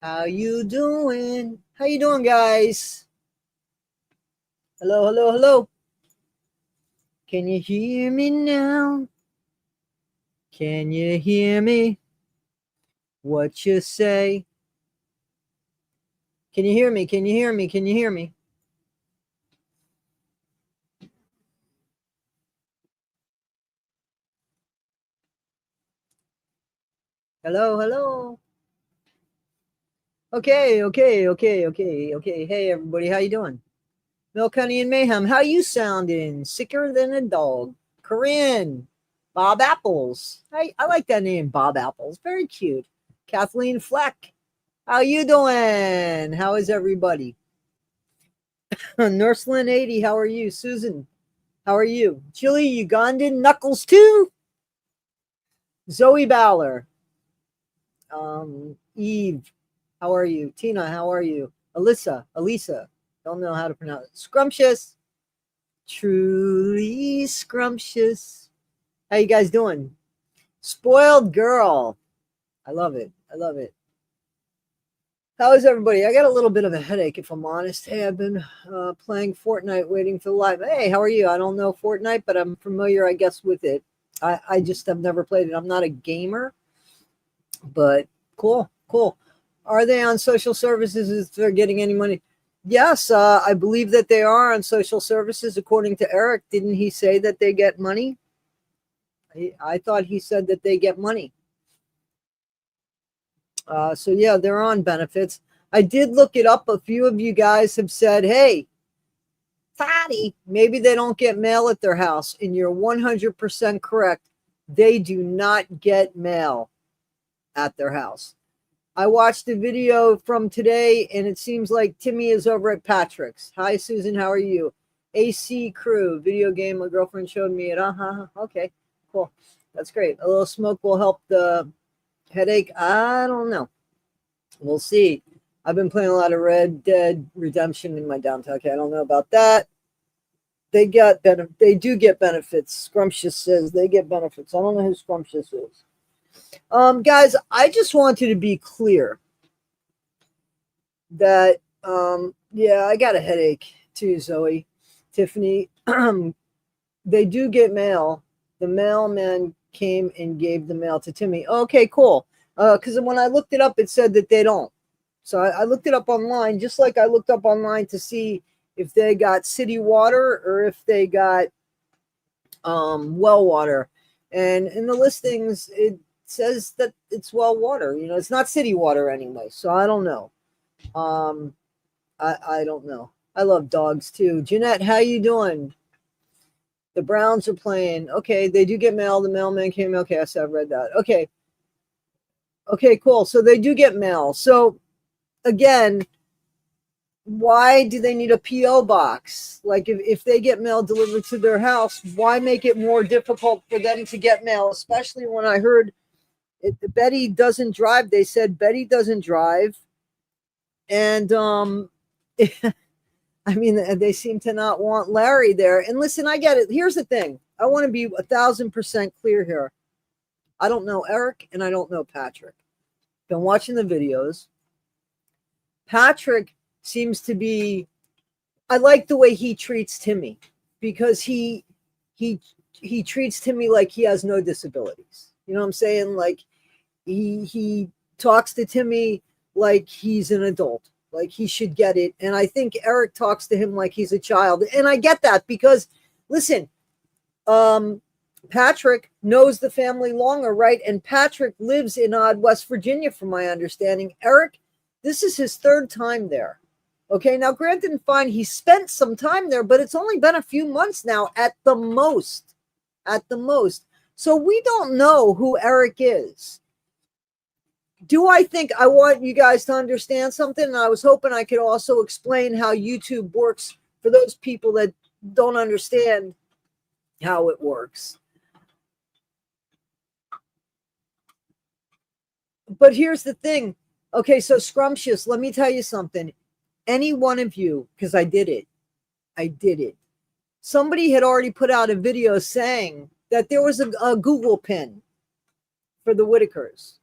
How you doing? How you doing, guys? Hello, hello, hello. Can you hear me now? Can you hear me? What you say? Can you hear me? Can you hear me? Can you hear me? Hello, hello. Okay. Hey, everybody, how you doing? Milk, Honey, and Mayhem. How you sounding? Sicker than a dog. Corinne. Bob Apples. I like that name, Bob Apples. Very cute. Kathleen Fleck. How you doing? How is everybody? Nurse Lynn 80, how are you? Susan, how are you? Chili Ugandan Knuckles 2. Zoe Bowler. Eve, how are you? Tina, how are you? Elisa, don't know how to pronounce it. Scrumptious. Truly scrumptious. How you guys doing? Spoiled girl. I love it. I love it. How is everybody? I got a little bit of a headache, if I'm honest. Hey, I've been playing Fortnite, waiting for the live. Hey, how are you? I don't know Fortnite, but I'm familiar, I guess, with it. I just have never played it. I'm not a gamer, but cool. Are they on social services if they're getting any money? Yes, I believe that they are on social services, according to Eric. Didn't he say that they get money? I thought he said that they get money. So yeah, they're on benefits. I did look it up. A few of you guys have said, hey, Patty, maybe they don't get mail at their house. And you're 100% correct. They do not get mail at their house. I watched a video from today, and it seems like Timmy is over at Patrick's. Hi, Susan. How are you? AC Crew, video game. My girlfriend showed me it. Okay, cool. That's great. A little smoke will help the headache. I don't know. We'll see. I've been playing a lot of Red Dead Redemption in my downtime. Okay, I don't know about that. They do get benefits. Scrumptious says they get benefits. I don't know who Scrumptious is. Guys, I just wanted to be clear that yeah, I got a headache too, Zoe. Tiffany, they do get mail. The mailman came and gave the mail to Timmy. Okay, cool. Because when I looked it up, it said that they don't. So I looked it up online, just like I looked up online to see if they got city water or if they got well water. And in the listings, it says that it's well water. You know, it's not city water anyway. So I don't know. Um, I don't know. I love dogs too. Jeanette, how you doing? The Browns are playing. Okay, they do get mail. The mailman came. Okay, I said I read that. Okay, cool. So they do get mail. So again, why do they need a PO box? Like if they get mail delivered to their house, why make it more difficult for them to get mail? Especially when I heard Betty doesn't drive. They said Betty doesn't drive, and I mean, they seem to not want Larry there. And listen, I get it. Here's the thing. I want to be 1,000% clear here. I don't know Eric and I don't know Patrick. Been watching the videos. Patrick seems to be, I like the way he treats Timmy because he he treats Timmy like he has no disabilities. You know what I'm saying? Like he talks to Timmy like he's an adult, like he should get it. And I think Eric talks to him like he's a child. And I get that because listen, Patrick knows the family longer, right? And Patrick lives in West Virginia, from my understanding. Eric, this is his third time there. Okay, now granted and fine, he spent some time there, but it's only been a few months now at the most. At the most. So we don't know who Eric is. Do I think I want you guys to understand something? And I was hoping I could also explain how YouTube works for those people that don't understand how it works. But here's the thing. Okay, so Scrumptious, let me tell you something. Any one of you, because I did it. Somebody had already put out a video saying that there was a Google pin for the Whittakers.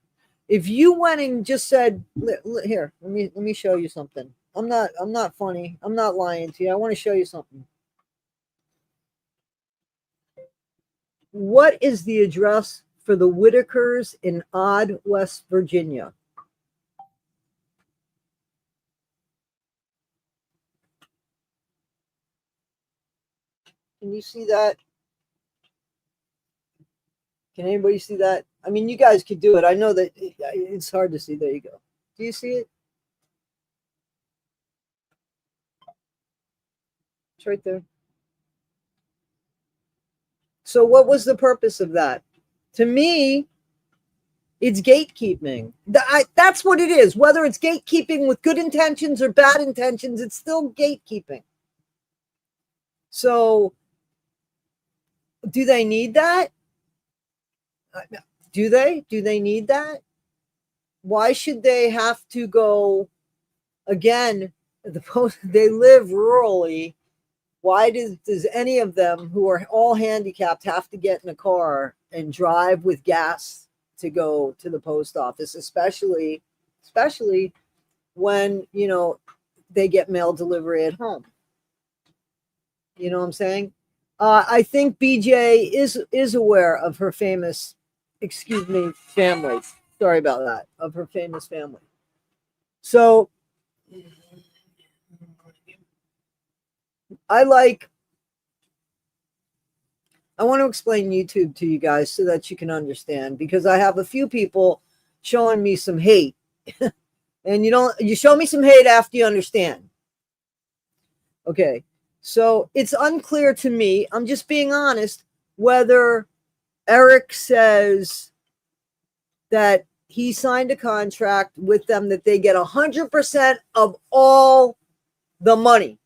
If you went and just said, here, let me show you something. I'm not funny. I'm not lying to you. I want to show you something. What is the address for the Whittakers in Odd, West Virginia? Can you see that? Can anybody see that? I mean, you guys could do it. I know that it's hard to see. There you go. Do you see it? It's right there. So what was the purpose of that? To me, it's gatekeeping. That's what it is. Whether it's gatekeeping with good intentions or bad intentions, it's still gatekeeping. So do they need that? Do they? Do they need that? Why should they have to go again? They live rurally. Why does any of them who are all handicapped have to get in a car and drive with gas to go to the post office, especially when, you know, they get mail delivery at home? You know what I'm saying? I think BJ is aware of her famous, excuse me, family. Sorry about that, of her famous family. So I want to explain YouTube to you guys so that you can understand, because I have a few people showing me some hate. And you show me some hate after you understand. Okay. So it's unclear to me, I'm just being honest, whether Eric says that he signed a contract with them that they get 100% of all the money.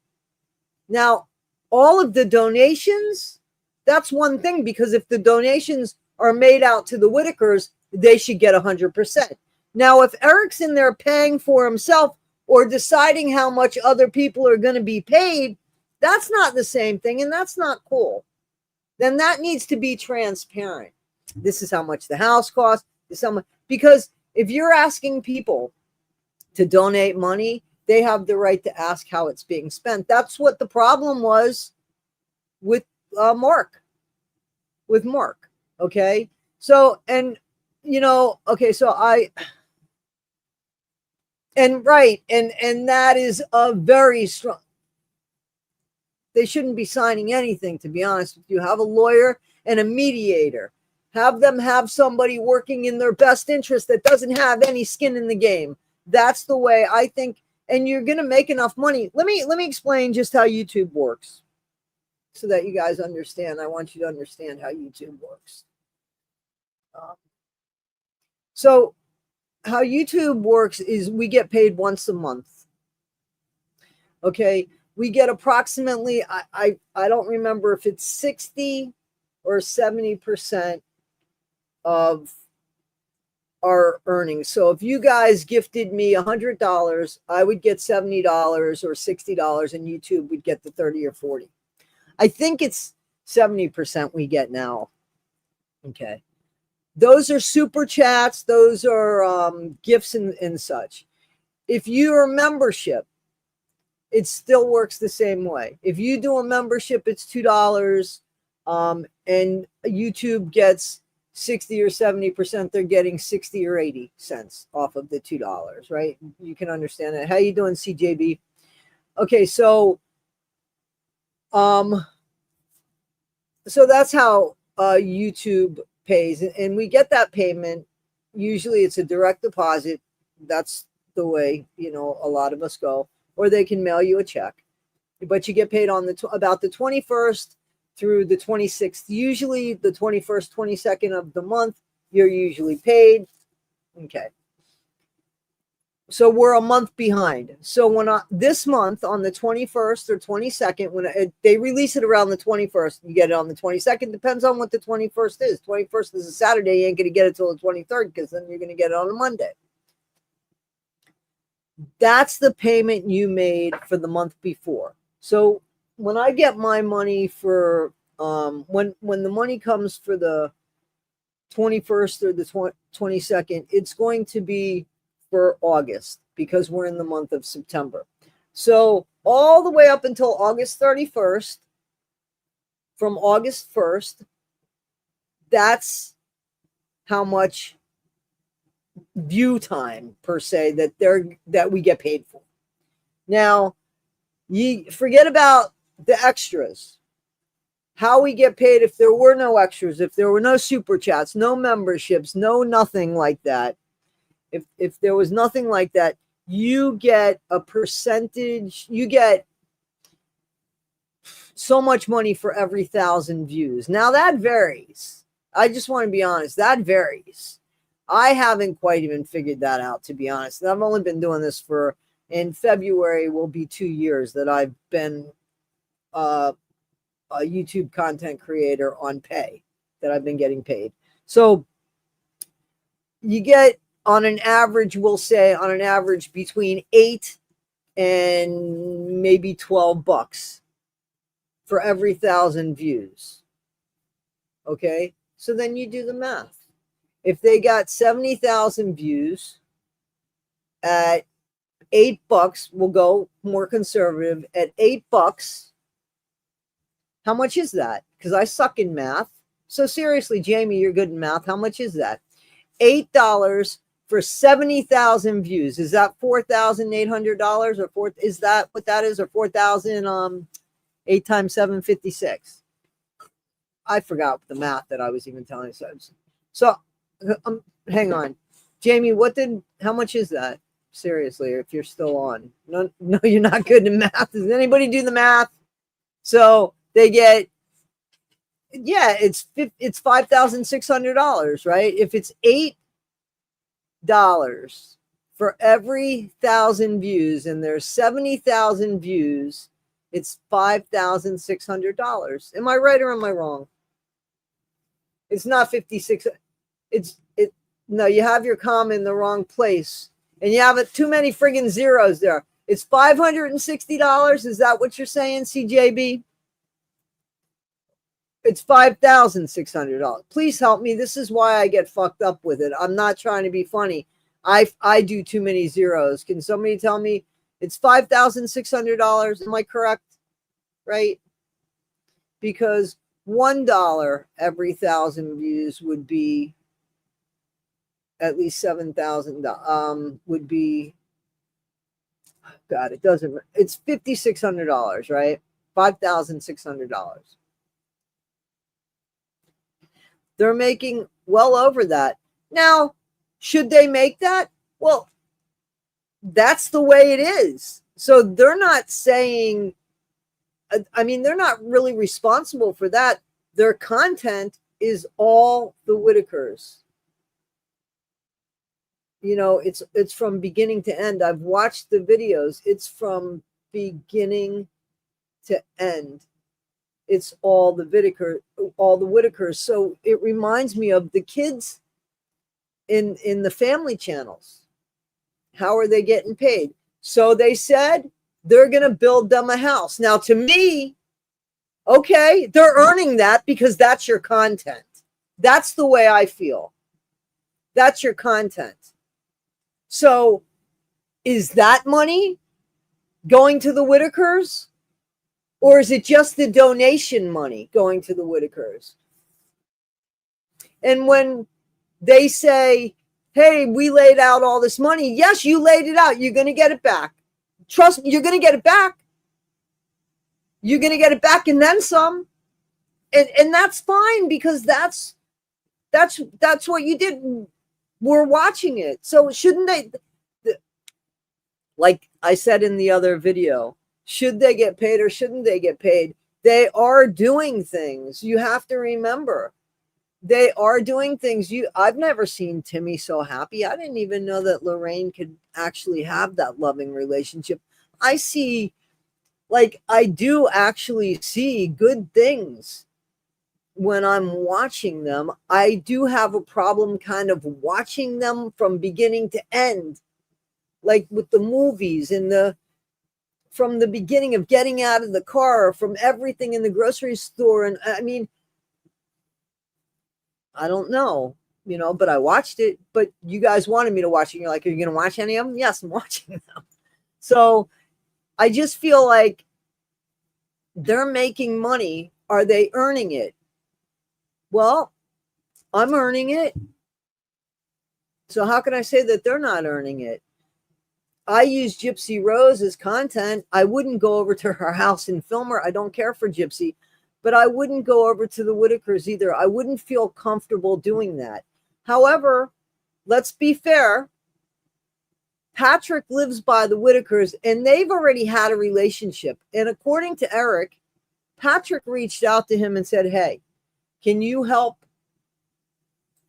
Now, all of the donations, that's one thing, because if the donations are made out to the Whittakers, they should get 100%. Now, if Eric's in there paying for himself or deciding how much other people are going to be paid, that's not the same thing, and that's not cool. Then that needs to be transparent. This is how much the house costs. This is how much, because if you're asking people to donate money, they have the right to ask how it's being spent. That's what the problem was with Mark. With Mark, okay? So, and, you know, okay, so and that is a very strong, they shouldn't be signing anything, to be honest with you. Have a lawyer and a mediator. Have them have somebody working in their best interest that doesn't have any skin in the game. That's the way I think. And you're going to make enough money. Let me explain just how YouTube works so that you guys understand. I want you to understand how YouTube works. So how YouTube works is we get paid once a month. Okay. We get approximately, I don't remember if it's 60 or 70% of our earnings. So if you guys gifted me $100, I would get $70 or $60, and YouTube would get the 30 or 40. I think it's 70% we get now. Okay. Those are super chats. Those are gifts and such. If you're a membership, it still works the same way. If you do a membership, it's $2, and YouTube gets 60 or 70%. They're getting 60 or 80 cents off of the $2, right? You can understand that. How you doing, CJB? Okay, so that's how YouTube pays, and we get that payment. Usually, it's a direct deposit. That's the way, you know, a lot of us go. Or they can mail you a check, but you get paid on about the 21st through the 26th. Usually the 21st, 22nd of the month, you're usually paid. Okay. So we're a month behind. So when this month on the 21st or 22nd, when they release it around the 21st, you get it on the 22nd. Depends on what the 21st is. 21st is a Saturday. You ain't going to get it till the 23rd, because then you're going to get it on a Monday. That's the payment you made for the month before. So when I get my money for when the money comes for the 21st or the 22nd. It's going to be for August because we're in the month of September. So all the way up until August 31st, from August 1st, that's how much view time per se that we get paid for. Now, you forget about the extras. How we get paid if there were no extras, if there were no super chats, no memberships, no nothing like that. If there was nothing like that, you get a percentage, you get so much money for every 1,000 views. Now that varies. I just want to be honest, that varies. I haven't quite even figured that out, to be honest. I've only been doing this in February will be 2 years that I've been a YouTube content creator on pay, that I've been getting paid. So you get on an average, we'll say on an average between $8 and maybe $12 for every 1,000 views. Okay. So then you do the math. If they got 70,000 views at $8, we'll go more conservative at $8. How much is that? Because I suck in math. So seriously, Jamie, you're good in math. How much is that? $8 for 70,000 views. Is that $4,800 or is that what that is? Or 4,000, 8 times 7, 56. I forgot the math that I was even telling you. So hang on. Jamie, how much is that? Seriously, if you're still on. No, you're not good in math. Does anybody do the math? So they get, it's $5,600, right? If it's $8 for every 1,000 views and there's 70,000 views, it's $5,600. Am I right or am I wrong? It's not 56. No, you have your comma in the wrong place and you have too many friggin' zeros there. It's $560. Is that what you're saying, CJB? It's $5,600. Please help me. This is why I get fucked up with it. I'm not trying to be funny. I do too many zeros. Can somebody tell me it's $5,600? Am I correct? Right? Because $1 every 1,000 views would be at least 7,000. Would be, God, it's $5,600, right? $5,600. They're making well over that. Now, should they make that? Well, that's the way it is. So they're not saying, they're not really responsible for that. Their content is all the Whittakers. It's from beginning to end. I've watched the videos. It's from beginning to end. It's all the Whittakers. So it reminds me of the kids in the family channels. How are they getting paid? So they said they're going to build them a house. Now, to me, okay, they're earning that because that's your content. That's the way I feel. That's your content. So is that money going to the Whittakers? Or is it just the donation money going to the Whittakers? And when they say, hey, we laid out all this money. Yes, you laid it out. You're going to get it back. Trust me, you're going to get it back. You're going to get it back and then some. And that's fine because that's what you did. We're watching it. So shouldn't they, like I said in the other video, should they get paid or shouldn't they get paid? They are doing things. You have to remember. They are doing things. I've never seen Timmy so happy. I didn't even know that Lorraine could actually have that loving relationship. I do actually see good things when I'm watching them. I do have a problem kind of watching them from beginning to end, like with the movies and from the beginning of getting out of the car, from everything in the grocery store. And I don't know. but I watched it. But you guys wanted me to watch it. You're like, are you going to watch any of them? Yes, I'm watching them. So I just feel like they're making money. Are they earning it? Well, I'm earning it. So how can I say that they're not earning it? I use Gypsy Rose as content. I wouldn't go over to her house and film her. I don't care for Gypsy, but I wouldn't go over to the Whittakers either. I wouldn't feel comfortable doing that. However, let's be fair. Patrick lives by the Whittakers and they've already had a relationship. And according to Eric, Patrick reached out to him and said, hey, can you help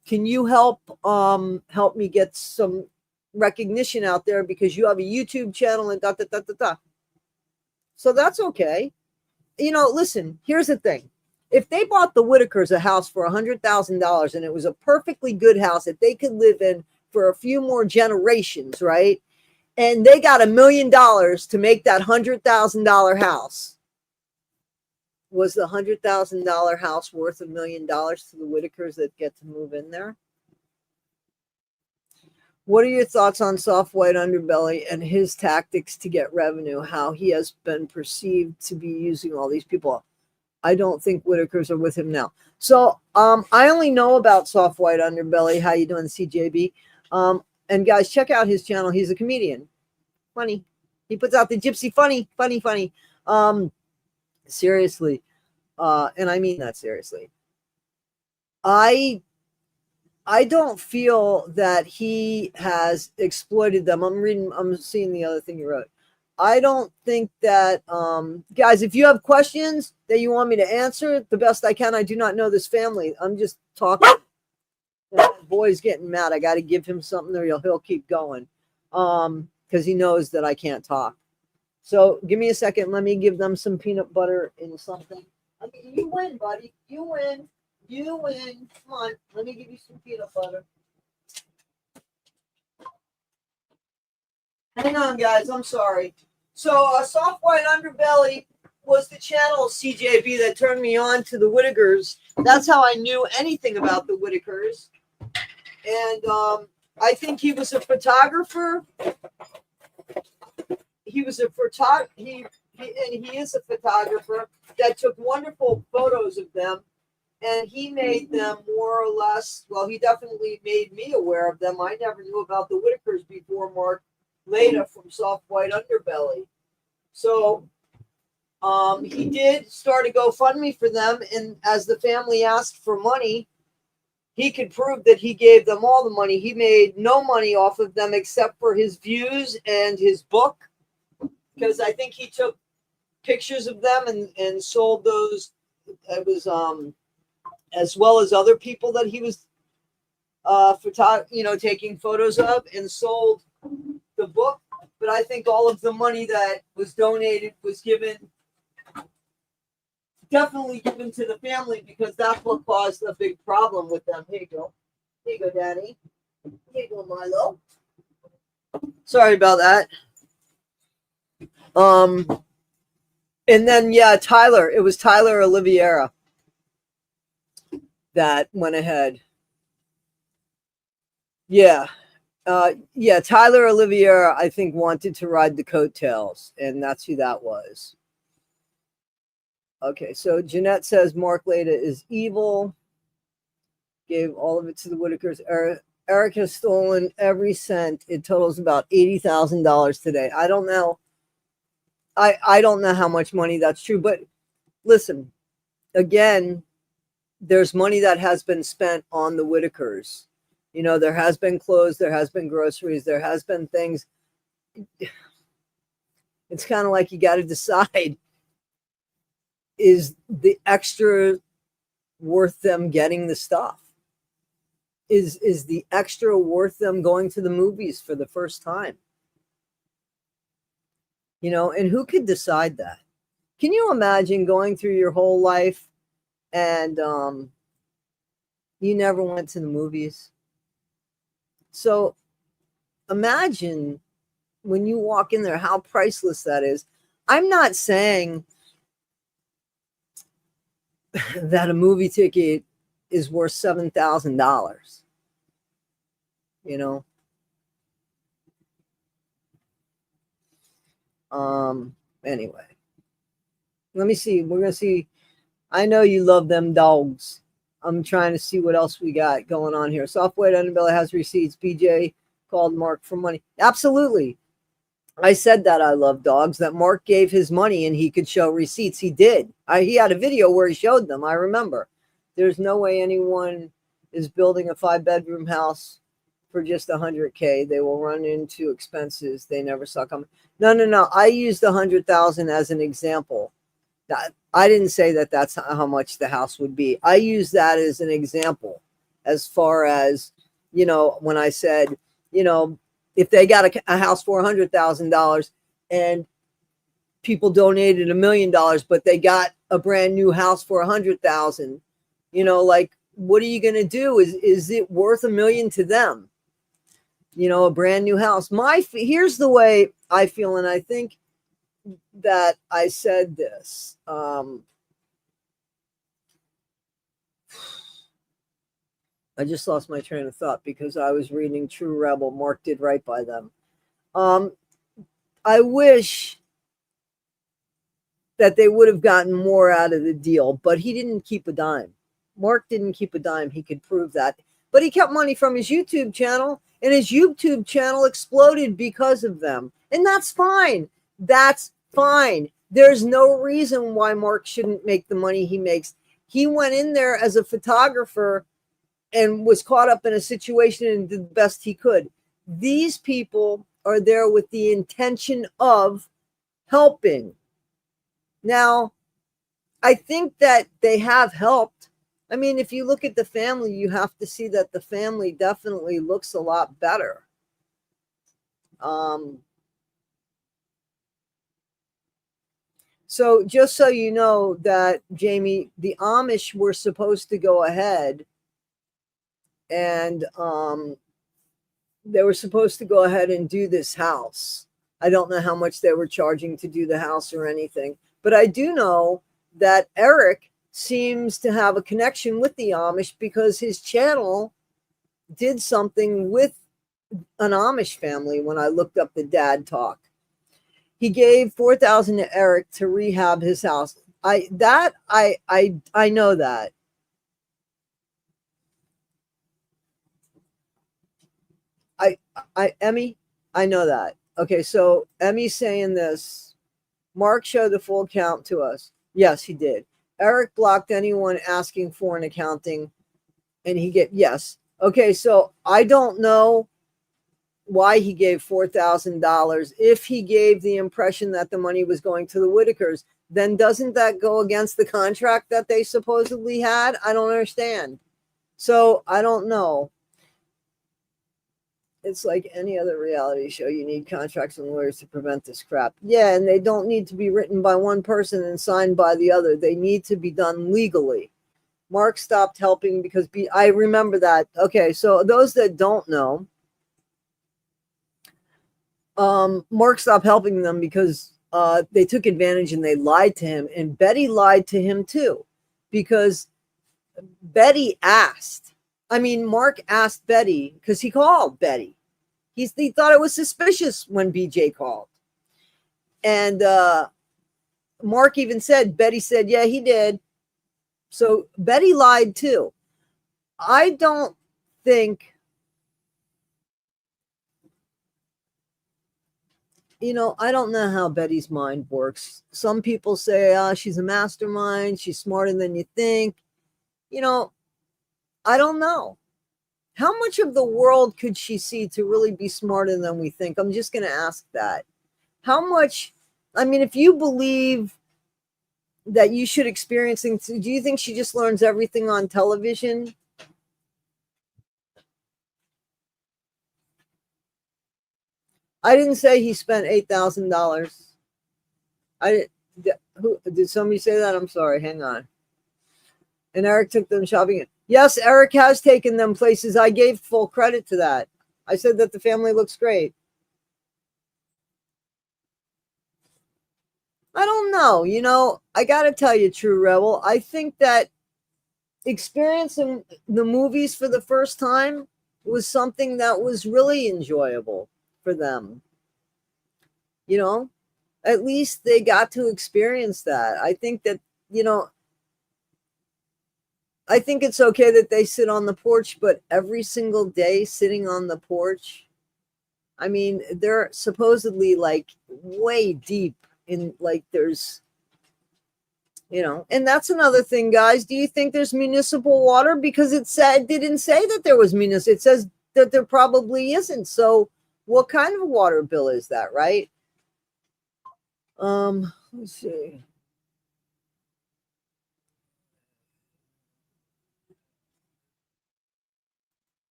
help me get some recognition out there because you have a YouTube channel and da da da da da. So that's okay. Listen, here's the thing. If they bought the Whittakers a house for $100,000 and it was a perfectly good house that they could live in for a few more generations, right? And they got $1 million to make that $100,000 house. Was the $100,000 house worth $1 million to the Whittakers that get to move in there? What are your thoughts on Soft White Underbelly and his tactics to get revenue? How he has been perceived to be using all these people? I don't think Whittakers are with him now. So I only know about Soft White Underbelly. How you doing, CJB? And guys, check out his channel. He's a comedian. Funny. He puts out the Gypsy funny. Seriously. And I mean that seriously. I don't feel that he has exploited them. I'm seeing the other thing you wrote. I don't think that, guys, if you have questions that you want me to answer the best I can, I do not know this family. I'm just talking. That boy's getting mad. I got to give him something or he'll keep going. Because he knows that I can't talk. So give me a second. Let me give them some peanut butter and something. I mean, you win, buddy. You win. You win. Come on. Let me give you some peanut butter. Hang on, guys. I'm sorry. So Soft White Underbelly was the channel CJB that turned me on to the Whittakers. That's how I knew anything about the Whittakers. And I think he was a photographer. He was a he is a photographer that took wonderful photos of them. And he made them more or less, well, he definitely made me aware of them. I never knew about the Whittakers before Mark Leda from Soft White Underbelly. So he did start a GoFundMe for them. And as the family asked for money, he could prove that he gave them all the money. He made no money off of them except for his views and his book. Because I think he took pictures of them and sold those. It was as well as other people that he was taking photos of, and sold the book. But I think all of the money that was donated was definitely given to the family, because that's what caused a big problem with them. Here you go. Here you go, Daddy. Here you go, Milo. Sorry about that. And then, yeah, Tyler. It was Tyler Oliveira that went ahead. Yeah. Tyler Oliveira, I think, wanted to ride the coattails, and that's who that was. Okay, so Jeanette says Mark Leda is evil. Gave all of it to the Whittakers. Eric has stolen every cent. It totals about $80,000 today. I don't know. I don't know how much money that's true, but listen, again, there's money that has been spent on the Whittakers. There has been clothes, there has been groceries, there has been things. It's kind of like you got to decide, is the extra worth them getting the stuff? Is the extra worth them going to the movies for the first time? And who could decide that? Can you imagine going through your whole life and you never went to the movies? So imagine when you walk in there, how priceless that is. I'm not saying that a movie ticket is worth $7,000. you know. Anyway, let me see. We're gonna see. I know you love them dogs. I'm trying to see what else we got going on here. White Underbelly has receipts. BJ called Mark for money. Absolutely. I said that I love dogs, that Mark gave his money and he could show receipts. He did. He had a video where he showed them. I remember. There's no way anyone is building a 5-bedroom house for just $100K. They will run into expenses they never saw coming. No. I used $100,000 as an example. I didn't say that that's how much the house would be. I use that as an example, as far as, when I said, if they got a house for $100,000 and people donated $1 million, but they got a brand new house for $100,000, like, what are you going to do? Is it worth $1 million to them? A brand new house. Here's the way I feel, and I think that I said this. I just lost my train of thought because I was reading True Rebel. Mark did right by them. I wish that they would have gotten more out of the deal, but he didn't keep a dime. Mark didn't keep a dime. He could prove that. But he kept money from his YouTube channel, and his YouTube channel exploded because of them. And that's fine. That's fine. There's no reason why Mark shouldn't make the money he makes. He went in there as a photographer and was caught up in a situation and did the best he could. These people are there with the intention of helping. Now, I think that they have helped. I mean, if you look at the family, you have to see that the family definitely looks a lot better. So just so you know that, Jamie, the Amish were supposed to go ahead and they were supposed to go ahead and do this house. I don't know how much they were charging to do the house or anything, but I do know that Eric seems to have a connection with the Amish because his channel did something with an Amish family when I looked up the dad talk. He gave $4,000 to Eric to rehab his house. I know that. Emmy, I know that. Okay, so Emmy's saying this. Mark showed the full count to us. Yes, he did. Eric blocked anyone asking for an accounting, and yes. Okay, so I don't know why he gave $4,000. If he gave the impression that the money was going to the Whittakers, then doesn't that go against the contract that they supposedly had? I don't understand. So I don't know. It's like any other reality show. You need contracts and lawyers to prevent this crap. Yeah, and they don't need to be written by one person and signed by the other. They need to be done legally. Mark stopped helping because I remember that. Okay, so those that don't know, Mark stopped helping them because they took advantage and they lied to him. And Betty lied to him too, because Betty asked. Mark asked Betty because he called Betty. He thought it was suspicious when BJ called. And Mark even said, Betty said, yeah, he did. So Betty lied too. I don't think, I don't know how Betty's mind works. Some people say, she's a mastermind. She's smarter than you think. I don't know. How much of the world could she see to really be smarter than we think? I'm just going to ask that. How much, if you believe that you should experience things, do you think she just learns everything on television? I didn't say he spent $8,000. Did somebody say that? I'm sorry. Hang on. And Eric took them shopping. Yes, Eric has taken them places. I gave full credit to that. I said that the family looks great. I don't know. I got to tell you, True Rebel, I think that experiencing the movies for the first time was something that was really enjoyable for them. You know, at least they got to experience that. I think that, you know, I think it's okay that they sit on the porch, but every single day sitting on the porch, I mean, they're supposedly like way deep in, like, there's, you know, and that's another thing, guys. Do you think there's municipal water? Because it didn't say that there was municipal. It says that there probably isn't. So what kind of water bill is that, right? Let's see.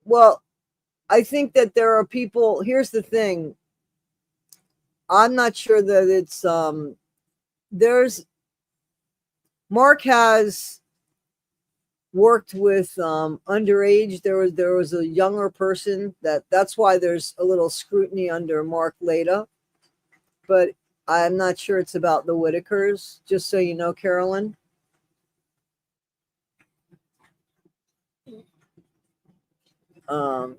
Well, I think that there are people. Here's the thing. I'm not sure that it's there's Mark has worked with underage. There was a younger person that's why there's a little scrutiny under Mark Leda, but I'm not sure it's about the Whittakers, just so you know, Carolyn. Um,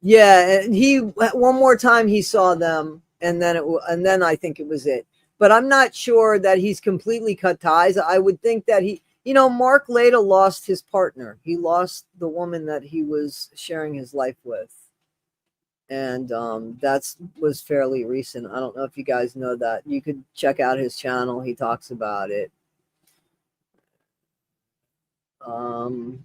yeah, and he one more time he saw them, and then I think it was it. But I'm not sure that he's completely cut ties. I would think that Mark Leda lost his partner. He lost the woman that he was sharing his life with, and that was fairly recent. I don't know if you guys know that. You could check out his channel. He talks about it. Um,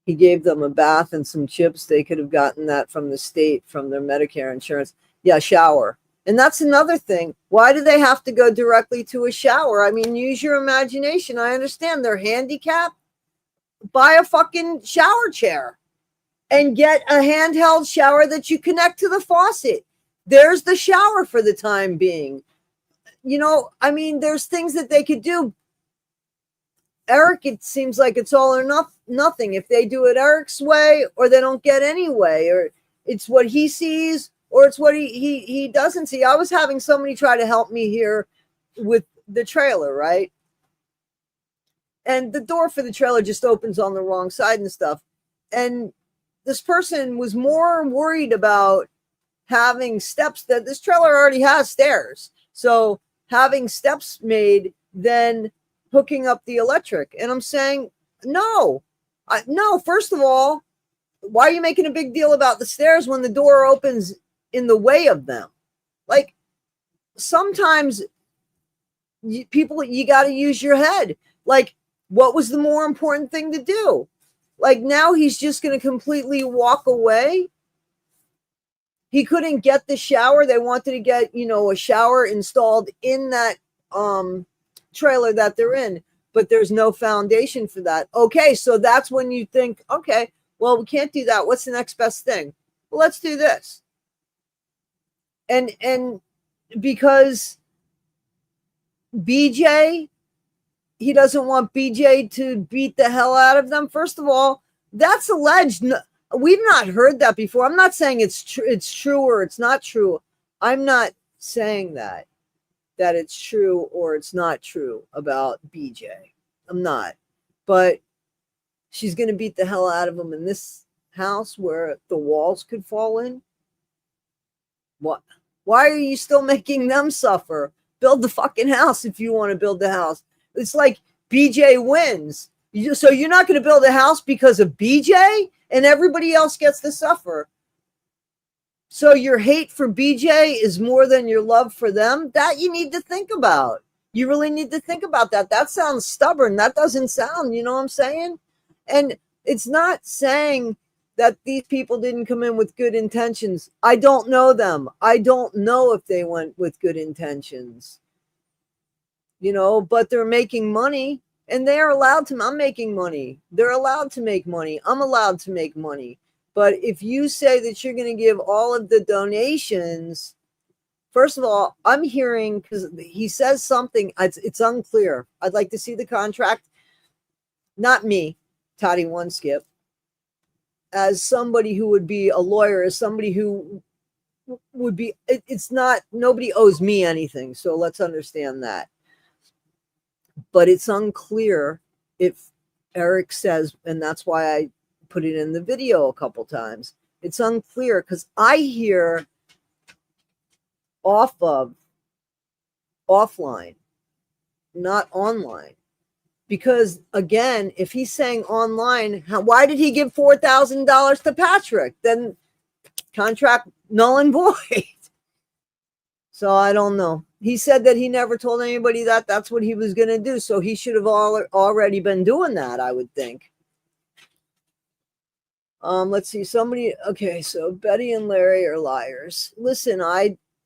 he gave them a bath and some chips. They could have gotten that from the state, from their Medicare insurance. Yeah, shower. And that's another thing. Why do they have to go directly to a shower? I mean, use your imagination. I understand they're handicapped. Buy a fucking shower chair and get a handheld shower that you connect to the faucet. There's the shower for the time being. I mean, there's things that they could do. Eric, it seems like it's all or nothing. If they do it Eric's way, or they don't get any way, or it's what he sees, or it's what he doesn't see. I was having somebody try to help me here with the trailer, right? And the door for the trailer just opens on the wrong side and stuff. And this person was more worried about having steps, that this trailer already has stairs. So having steps made than hooking up the electric. And I'm saying, no, first of all, why are you making a big deal about the stairs when the door opens in the way of them? Like, sometimes you got to use your head. Like, what was the more important thing to do? Like, now he's just going to completely walk away. He couldn't get the shower. They wanted to get, a shower installed in that trailer that they're in, but there's no foundation for that. Okay, so that's when you think, okay, well, we can't do that. What's the next best thing? Well, let's do this. And because BJ, he doesn't want BJ to beat the hell out of them. First of all, that's alleged. We've not heard that before. I'm not saying it's true or it's not true. I'm not saying that it's true or it's not true about BJ. I'm not. But she's going to beat the hell out of him in this house where the walls could fall in. What? Why are you still making them suffer? Build the fucking house if you want to build the house. It's like BJ wins. So you're not going to build a house because of BJ, and everybody else gets to suffer. So your hate for BJ is more than your love for them? That you need to think about. You really need to think about that. That sounds stubborn. That doesn't sound, you know what I'm saying? And it's not saying that these people didn't come in with good intentions. I don't know them. I don't know if they went with good intentions. But they're making money, and they're allowed to. I'm making money. They're allowed to make money. I'm allowed to make money. But if you say that you're going to give all of the donations, first of all, I'm hearing, because he says something, it's unclear. I'd like to see the contract. Not me, Toddy One Skip, as somebody who would be a lawyer, as somebody who would be, it's not, nobody owes me anything. So let's understand that. But it's unclear if Eric says, and that's why I put it in the video a couple times. It's unclear because I hear offline, not online. Because again, if he's saying online, why did he give $4,000 to Patrick? Then contract null and void. So I don't know. He said that he never told anybody that that's what he was going to do. So he should have already been doing that, I would think. Let's see. Okay, so Betty and Larry are liars. Listen,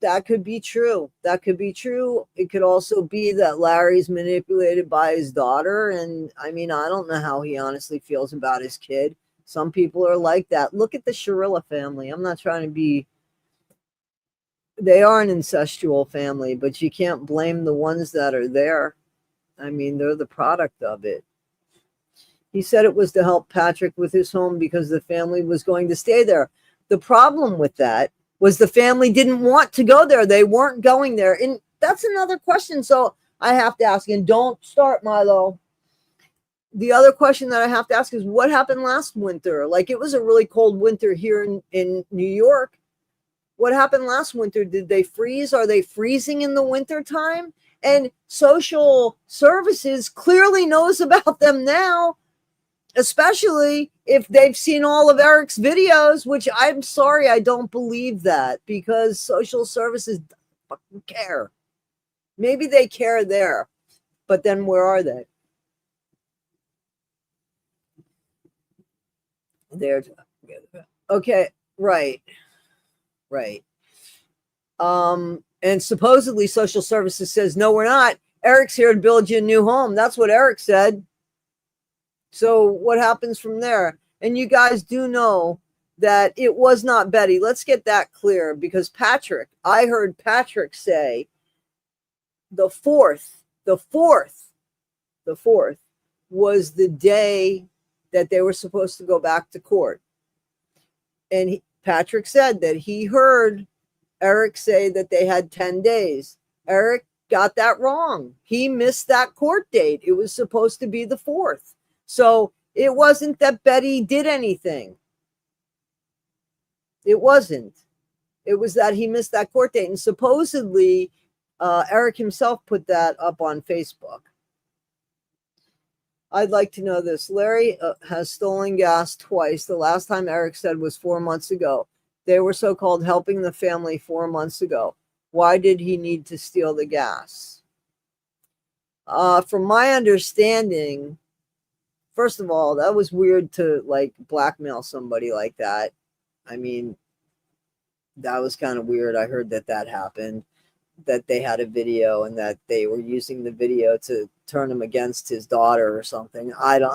that could be true. That could be true. It could also be that Larry's manipulated by his daughter. And I mean, I don't know how he honestly feels about his kid. Some people are like that. Look at the Sharilla family. I'm not trying to be, they are an incestual family, but you can't blame the ones that are there. I mean, they're the product of it. He said it was to help Patrick with his home because the family was going to stay there. The problem with that was the family didn't want to go there. They weren't going there. And that's another question. So I have to ask, and don't start, Milo. The other question that I have to ask is what happened last winter? Like, it was a really cold winter here in New York. What happened last winter? Did they freeze? Are they freezing in the winter time? And social services clearly knows about them now, especially if they've seen all of Eric's videos, which I'm sorry, I don't believe that, because social services don't fucking care. Maybe they care there, but then where are they? There. Okay, right. And supposedly social services says, no, we're not. Eric's here to build you a new home. That's what Eric said. So what happens from there? And you guys do know that it was not Betty. Let's get that clear, because I heard Patrick say the fourth was the day that they were supposed to go back to court. And Patrick said that he heard Eric say that they had 10 days. Eric got that wrong. He missed that court date. It was supposed to be the 4th. So it wasn't that Betty did anything. It wasn't. It was that he missed that court date. And supposedly, Eric himself put that up on Facebook. I'd like to know this. Larry has stolen gas twice. The last time Eric said was 4 months ago. They were so-called helping the family 4 months ago. Why did he need to steal the gas? From my understanding, first of all, that was weird to like blackmail somebody like that. I mean, that was kind of weird. I heard that happened, that they had a video and that they were using the video to turn him against his daughter or something.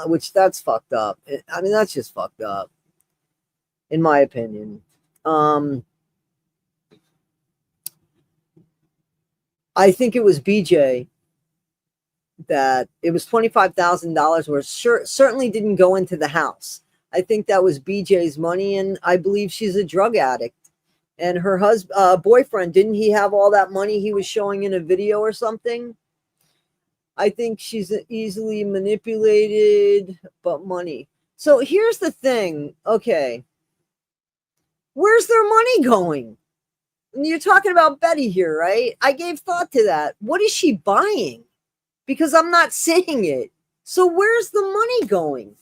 Which that's fucked up. I mean, that's just fucked up, in my opinion. I think it was BJ that it was $25,000 where certainly didn't go into the house. I think that was BJ's money, and I believe she's a drug addict. And her boyfriend, didn't he have all that money he was showing in a video or something? I think she's easily manipulated, but money. So here's the thing. Okay. Where's their money going? And you're talking about Betty here, right? I gave thought to that. What is she buying? Because I'm not seeing it. So where's the money going?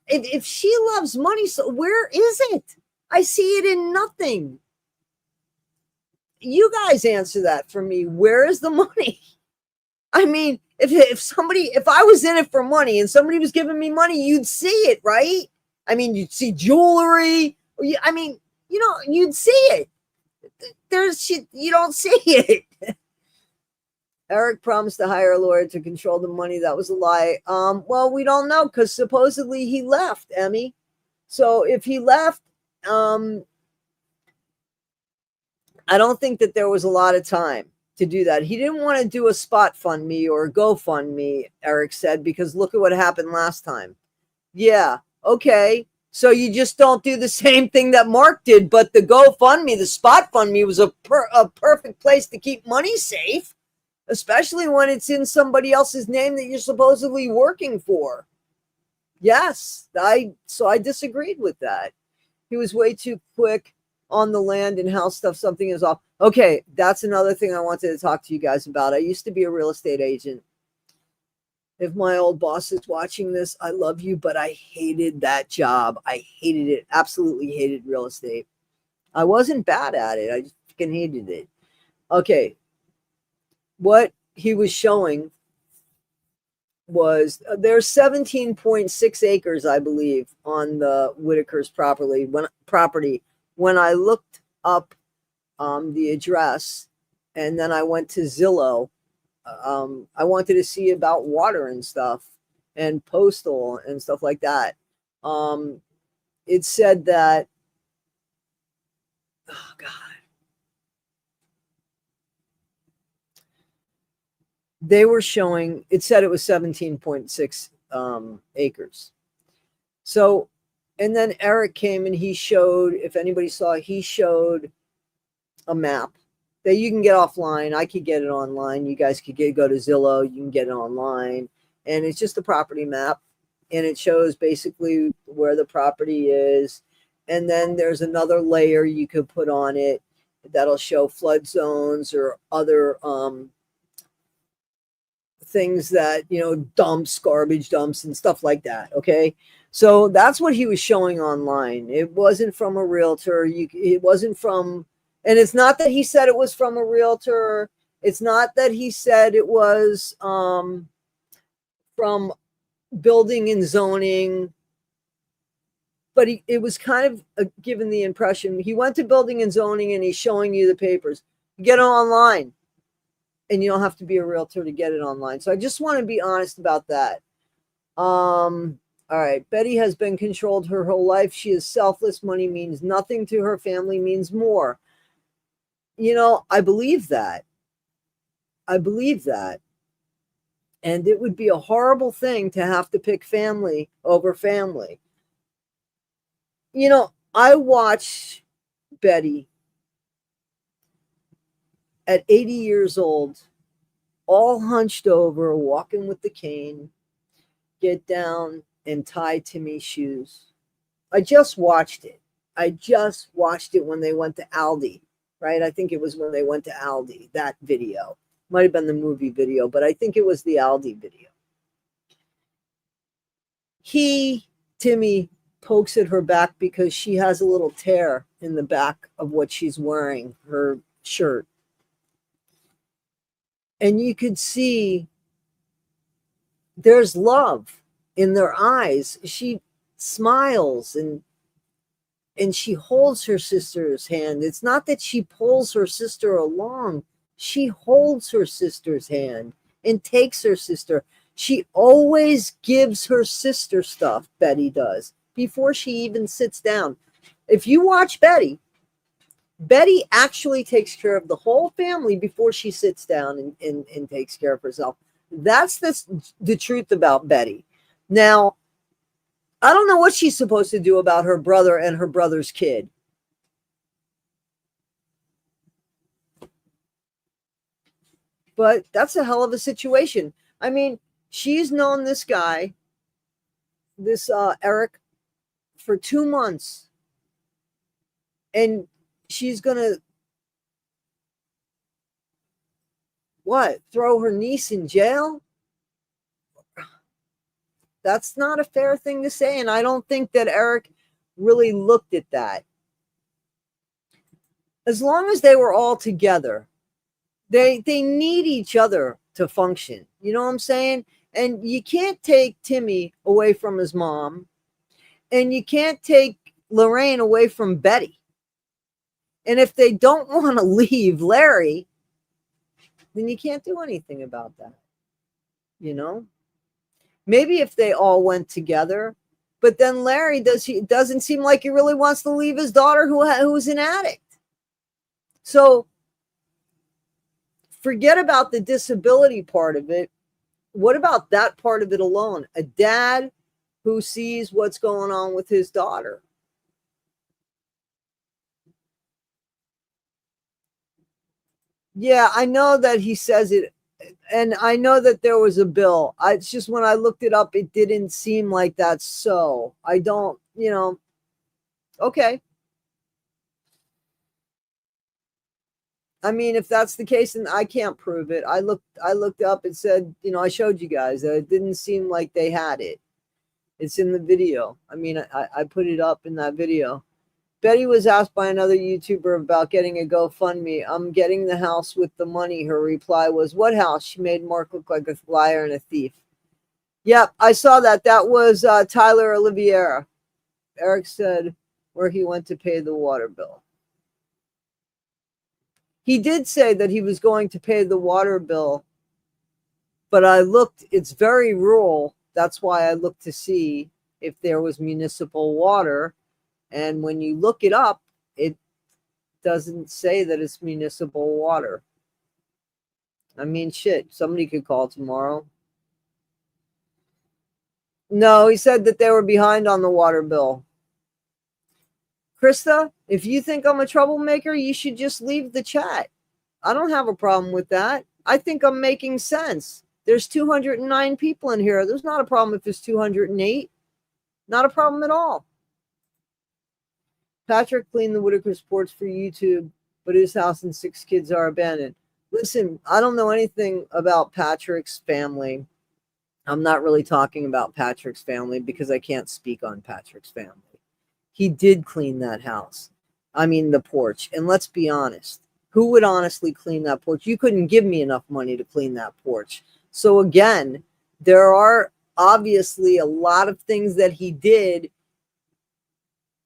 If she loves money, so where is it? I see it in nothing. You guys answer that for me. Where is the money? I mean, if I was in it for money and somebody was giving me money, you'd see it, right? I mean, you'd see jewelry. I mean, you know, you'd see it. You don't see it. Eric promised to hire a lawyer to control the money. That was a lie. Well, we don't know, because supposedly he left, Emmy. So if he left, I don't think that there was a lot of time to do that. He didn't want to do a spot fund me or a GoFundMe, Eric said, because look at what happened last time. Yeah, okay. So you just don't do the same thing that Mark did, but the GoFundMe, the spot fund me was a perfect place to keep money safe, especially when it's in somebody else's name that you're supposedly working for. Yes, so I disagreed with that. He was way too quick on the land and how something is off. Okay, that's another thing I wanted to talk to you guys about. I used to be a real estate agent. If my old boss is watching this, I love you, but I hated that job. I hated it. Absolutely hated real estate. I wasn't bad at it. I just fucking hated it. Okay, what he was showing was there's 17.6 acres, I believe, on the Whittakers property. When I looked up the address, and then I went to Zillow. I wanted to see about water and stuff, and postal and stuff like that. Um, it said that, oh God, they were showing. It said it was 17.6 acres. So, and then Eric came and he showed. If anybody saw, he showed a map that you can get offline. I could get it online. You guys could go to Zillow. You can get it online. And it's just a property map. And it shows basically where the property is. And then there's another layer you could put on it that'll show flood zones or other things that, dumps, garbage dumps and stuff like that. Okay. So that's what he was showing online. It wasn't from a realtor. It wasn't from, and it's not that he said it was from a realtor. It's not that he said it was from building and zoning, but it was kind of given the impression he went to building and zoning and he's showing you the papers. You get it online, and you don't have to be a realtor to get it online. So I just want to be honest about that. All right. Betty has been controlled her whole life. She is selfless. Money means nothing to her. Family means more. I believe that. I believe that. And it would be a horrible thing to have to pick family over family. I watched Betty at 80 years old, all hunched over, walking with the cane, get down and tie Timmy's shoes. I just watched it. I just watched it when they went to Aldi, right? I think it was when they went to Aldi, that video. Might have been the movie video, but I think it was the Aldi video. Timmy, pokes at her back because she has a little tear in the back of what she's wearing, her shirt. And you could see there's love in their eyes. She smiles and she holds her sister's hand. It's not that she pulls her sister along. She holds her sister's hand and takes her sister. She always gives her sister stuff, Betty does, before she even sits down. If you watch Betty actually takes care of the whole family before she sits down and takes care of herself. That's the truth about Betty. Now, I don't know what she's supposed to do about her brother and her brother's kid. But that's a hell of a situation. I mean, she's known this guy, this Eric, for 2 months. And she's going to, throw her niece in jail? That's not a fair thing to say. And I don't think that Eric really looked at that. As long as they were all together, they need each other to function. You know what I'm saying? And you can't take Timmy away from his mom, and you can't take Lorraine away from Betty. And if they don't want to leave Larry, then you can't do anything about that. Maybe if they all went together, but then Larry doesn't seem like he really wants to leave his daughter who's an addict. So forget about the disability part of it. What about that part of it alone? A dad who sees what's going on with his daughter. Yeah, I know that he says it. And I know that there was a bill. It's just when I looked it up, it didn't seem like that's so. I don't, okay. I mean, if that's the case, then I can't prove it. I looked up and said, I showed you guys that it didn't seem like they had it. It's in the video. I mean, I put it up in that video. Betty was asked by another YouTuber about getting a GoFundMe. I'm getting the house with the money. Her reply was, what house? She made Mark look like a liar and a thief. Yep, I saw that. That was Tyler Oliveira. Eric said where he went to pay the water bill. He did say that he was going to pay the water bill, but I looked, it's very rural. That's why I looked to see if there was municipal water. And when you look it up, it doesn't say that it's municipal water. I mean, shit, somebody could call tomorrow. No, he said that they were behind on the water bill. Krista, if you think I'm a troublemaker, you should just leave the chat. I don't have a problem with that. I think I'm making sense. There's 209 people in here. There's not a problem if there's 208. Not a problem at all. Patrick cleaned the Whittakers porch for YouTube, but his house and 6 kids are abandoned. Listen, I don't know anything about Patrick's family. I'm not really talking about Patrick's family because I can't speak on Patrick's family. He did clean that house. I mean, the porch. And let's be honest. Who would honestly clean that porch? You couldn't give me enough money to clean that porch. So again, there are obviously a lot of things that he did.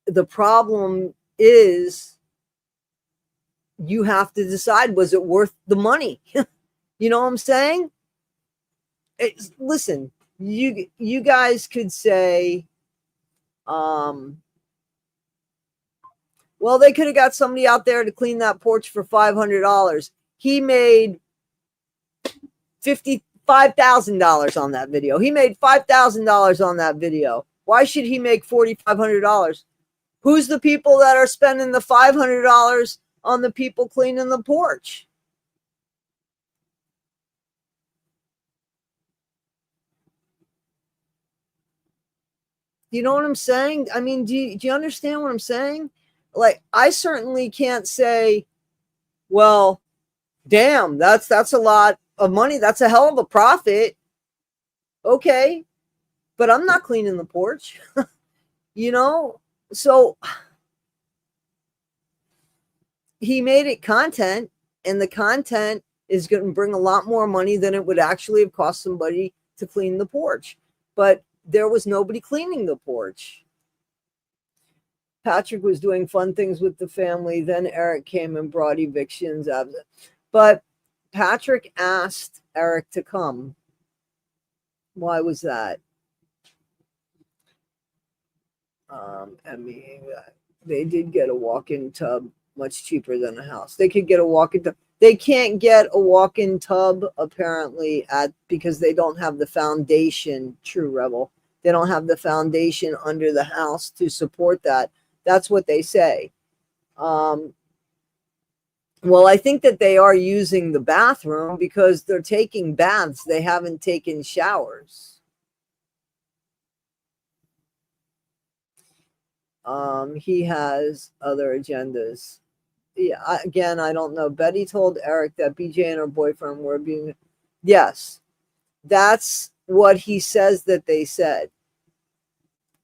The problem is you have to decide, was it worth the money? You know what I'm saying? Listen, you guys could say, well, they could have got somebody out there to clean that porch for $500. He made $55,000 on that video. He made $5,000 on that video. Why should he make $4,500? Who's the people that are spending the $500 on the people cleaning the porch? You know what I'm saying? I mean, do you understand what I'm saying? Like, I certainly can't say, well, damn, that's a lot of money. That's a hell of a profit. Okay, but I'm not cleaning the porch. So he made it content, and the content is going to bring a lot more money than it would actually have cost somebody to clean the porch. But there was nobody cleaning the porch. Patrick was doing fun things with the family. Then Eric came and brought evictions. But Patrick asked Eric to come. Why was that? I mean, they did get a walk-in tub much cheaper than a house. They could get a walk-in tub. They can't get a walk-in tub apparently because they don't have the foundation. True Rebel. They don't have the foundation under the house to support that. That's what they say. Well, I think that they are using the bathroom because they're taking baths. They haven't taken showers. He has other agendas. Yeah, again, I don't know. Betty told Eric that BJ and her boyfriend were being... Yes, that's what he says that they said.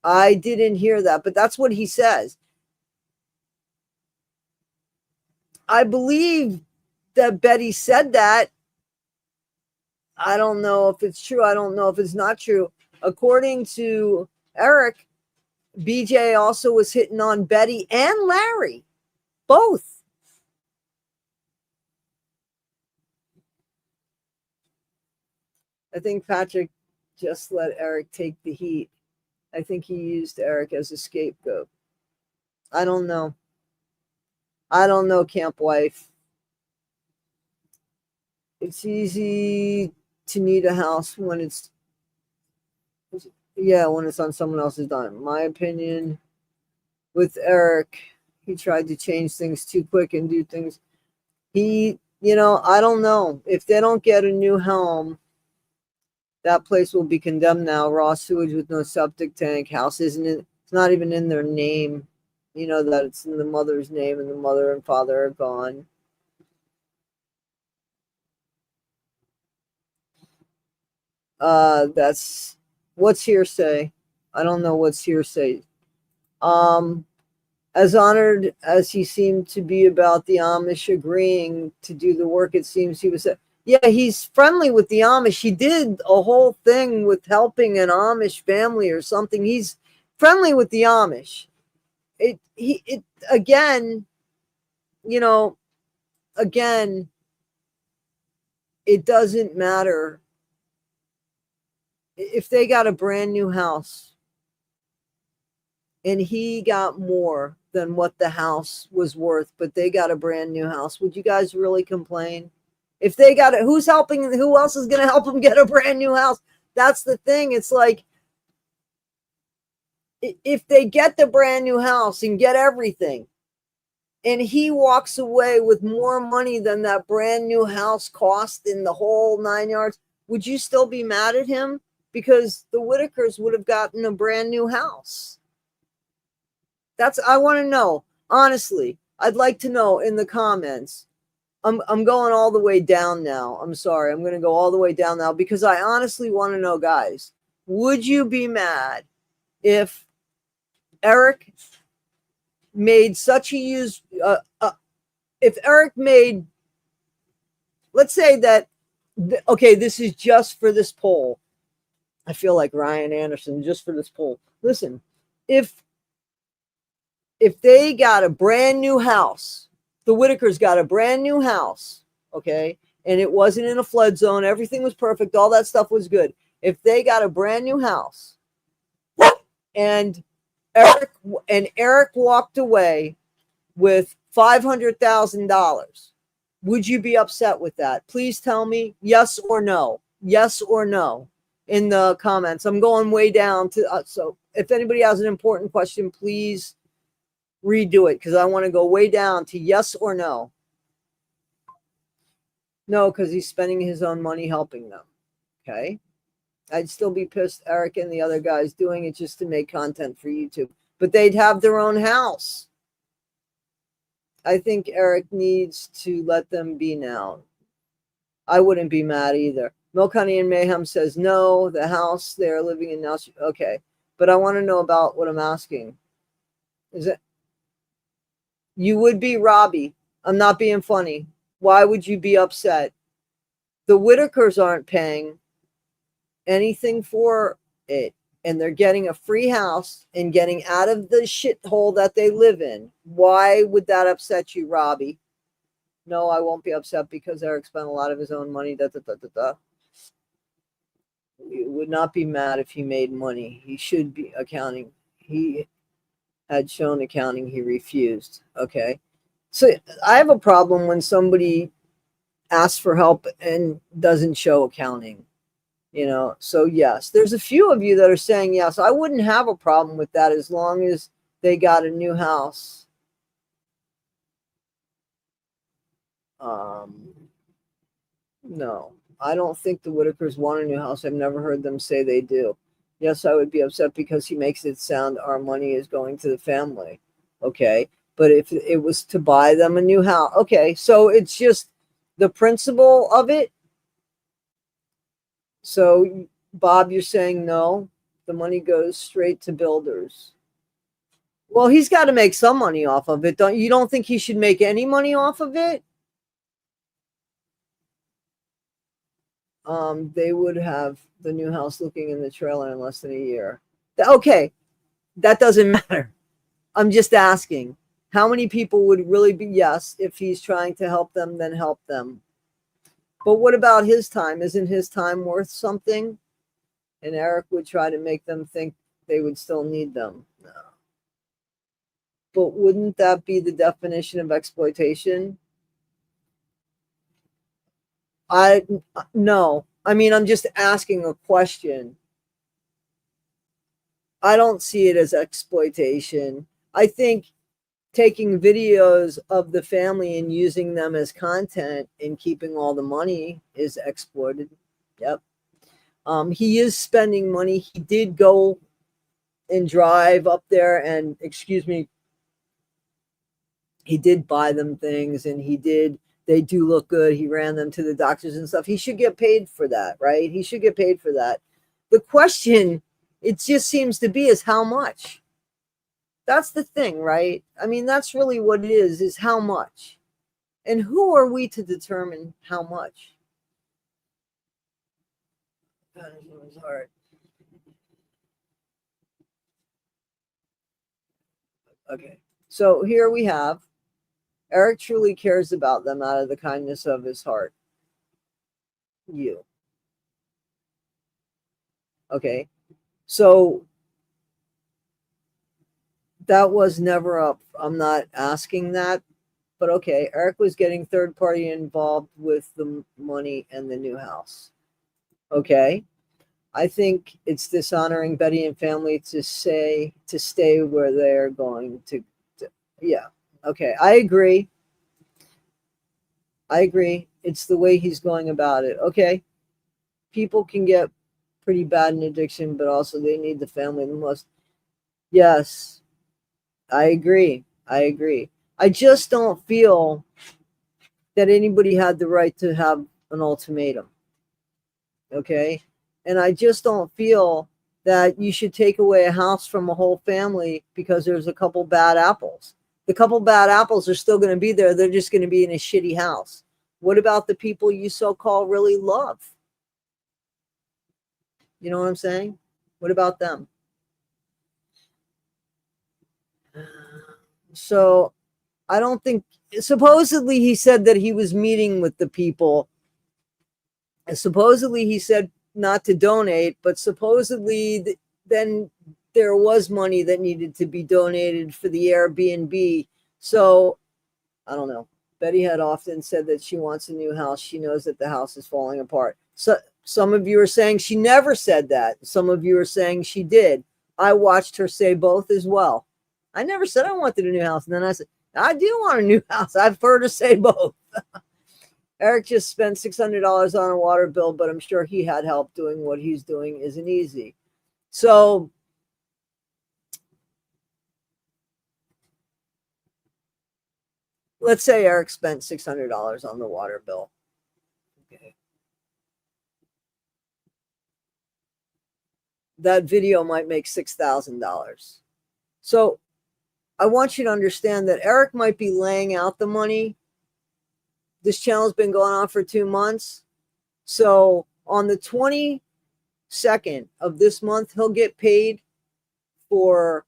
I didn't hear that, but that's what he says. I believe that Betty said that. I don't know if it's true. I don't know if it's not true. According to Eric, BJ also was hitting on Betty and Larry. Both. I think Patrick just let Eric take the heat. I think he used Eric as a scapegoat. I don't know. I don't know, camp wife. It's easy to need a house when it's on someone else's dime. My opinion with Eric, he tried to change things too quick and do things. He You know, I don't know. If they don't get a new home, that place will be condemned now. Raw sewage with no septic tank. House isn't in, it's not even in their name. You know that it's in the mother's name, and the mother and father are gone. That's what's hearsay. I don't know what's hearsay. Um, as honored as he seemed to be about the Amish agreeing to do the work, it seems he was. Yeah, he's friendly with the Amish. He did a whole thing with helping an Amish family or something. He's friendly with the Amish. It again, you know, again, it doesn't matter if they got a brand new house and he got more than what the house was worth, but they got a brand new house. Would you guys really complain? If they got it, who's helping? Who else is going to help them get a brand new house? That's the thing. It's like, if they get the brand new house and get everything, and he walks away with more money than that brand new house cost in the whole 9 yards, would you still be mad at him? Because the Whittakers would have gotten a brand new house. That's, I want to know. Honestly, I'd like to know in the comments. I'm going all the way down now. I'm sorry. I'm going to go all the way down now because I honestly want to know, guys, would you be mad if Eric made such a use, if Eric made, let's say that, okay, this is just for this poll. I feel like Ryan Anderson, just for this poll. Listen, if they got a brand new house, the Whittakers got a brand new house, okay, and it wasn't in a flood zone, everything was perfect, all that stuff was good. If they got a brand new house and Eric walked away with $500,000, would you be upset with that? Please tell me yes or no. Yes or no in the comments. I'm going way down to, so if anybody has an important question, please redo it because I want to go way down to yes or no. No, because he's spending his own money helping them. Okay. I'd still be pissed Eric and the other guys doing it just to make content for YouTube, but they'd have their own house. I think Eric needs to let them be now. I wouldn't be mad either. Milk Honey and Mayhem says no, the house they're living in now. Okay. But I want to know about what I'm asking. Is it, you would be Robbie. I'm not being funny. Why would you be upset? The Whittakers aren't paying anything for it, and they're getting a free house and getting out of the shithole that they live in. Why would that upset you, Robbie? No, I won't be upset because Eric spent a lot of his own money. You would not be mad if he made money. He should be accounting. He had shown accounting. He refused. Okay. So I have a problem when somebody asks for help and doesn't show accounting, you know. So yes, there's a few of you that are saying yes. I wouldn't have a problem with that as long as they got a new house. No, I don't think the Whittakers want a new house. I've never heard them say they do. Yes, I would be upset because he makes it sound our money is going to the family. Okay. But if it was to buy them a new house, okay. So it's just the principle of it. So, Bob, you're saying no, the money goes straight to builders. Well, he's got to make some money off of it. Don't think he should make any money off of it? They would have the new house looking in the trailer in less than a year. Okay, that doesn't matter. I'm just asking. How many people would really be yes if he's trying to help them, then help them? But what about his time? Isn't his time worth something? And Eric would try to make them think they would still need them. No. But wouldn't that be the definition of exploitation? No. I mean, I'm just asking a question. I don't see it as exploitation. I think taking videos of the family and using them as content and keeping all the money is exploited. Yep. He is spending money. He did go and drive up there and, excuse me, he did buy them things, and they do look good. He ran them to the doctors and stuff. He should get paid for that, right? He should get paid for that. The question, it just seems to be, is how much? That's the thing, right? I mean, that's really what it is how much. And who are we to determine how much? God, it was hard. Okay. So here we have, Eric truly cares about them out of the kindness of his heart. You. Okay. So that was never up. I'm not asking that, but okay. Eric was getting third party involved with the money and the new house. Okay. I think it's dishonoring Betty and family to stay where they're going to yeah. Okay. I agree. It's the way he's going about it. Okay. People can get pretty bad in addiction, but also they need the family the most. Yes. I agree. I just don't feel that anybody had the right to have an ultimatum. Okay. And I just don't feel that you should take away a house from a whole family because there's a couple bad apples. The couple bad apples are still going to be there. They're just going to be in a shitty house. What about the people you so-called really love? You know what I'm saying? What about them? So I don't think, supposedly he said that he was meeting with the people. Supposedly he said not to donate, but supposedly then there was money that needed to be donated for the Airbnb. So I don't know. Betty had often said that she wants a new house. She knows that the house is falling apart. So some of you are saying she never said that. Some of you are saying she did. I watched her say both as well. I never said I wanted a new house. And then I said, I do want a new house. I've heard her say both. Eric just spent $600 on a water bill, but I'm sure he had help. Doing what he's doing isn't easy. So let's say Eric spent $600 on the water bill. Okay. That video might make $6,000. So I want you to understand that Eric might be laying out the money. This channel's been going on for 2 months. So on the 22nd of this month, he'll get paid for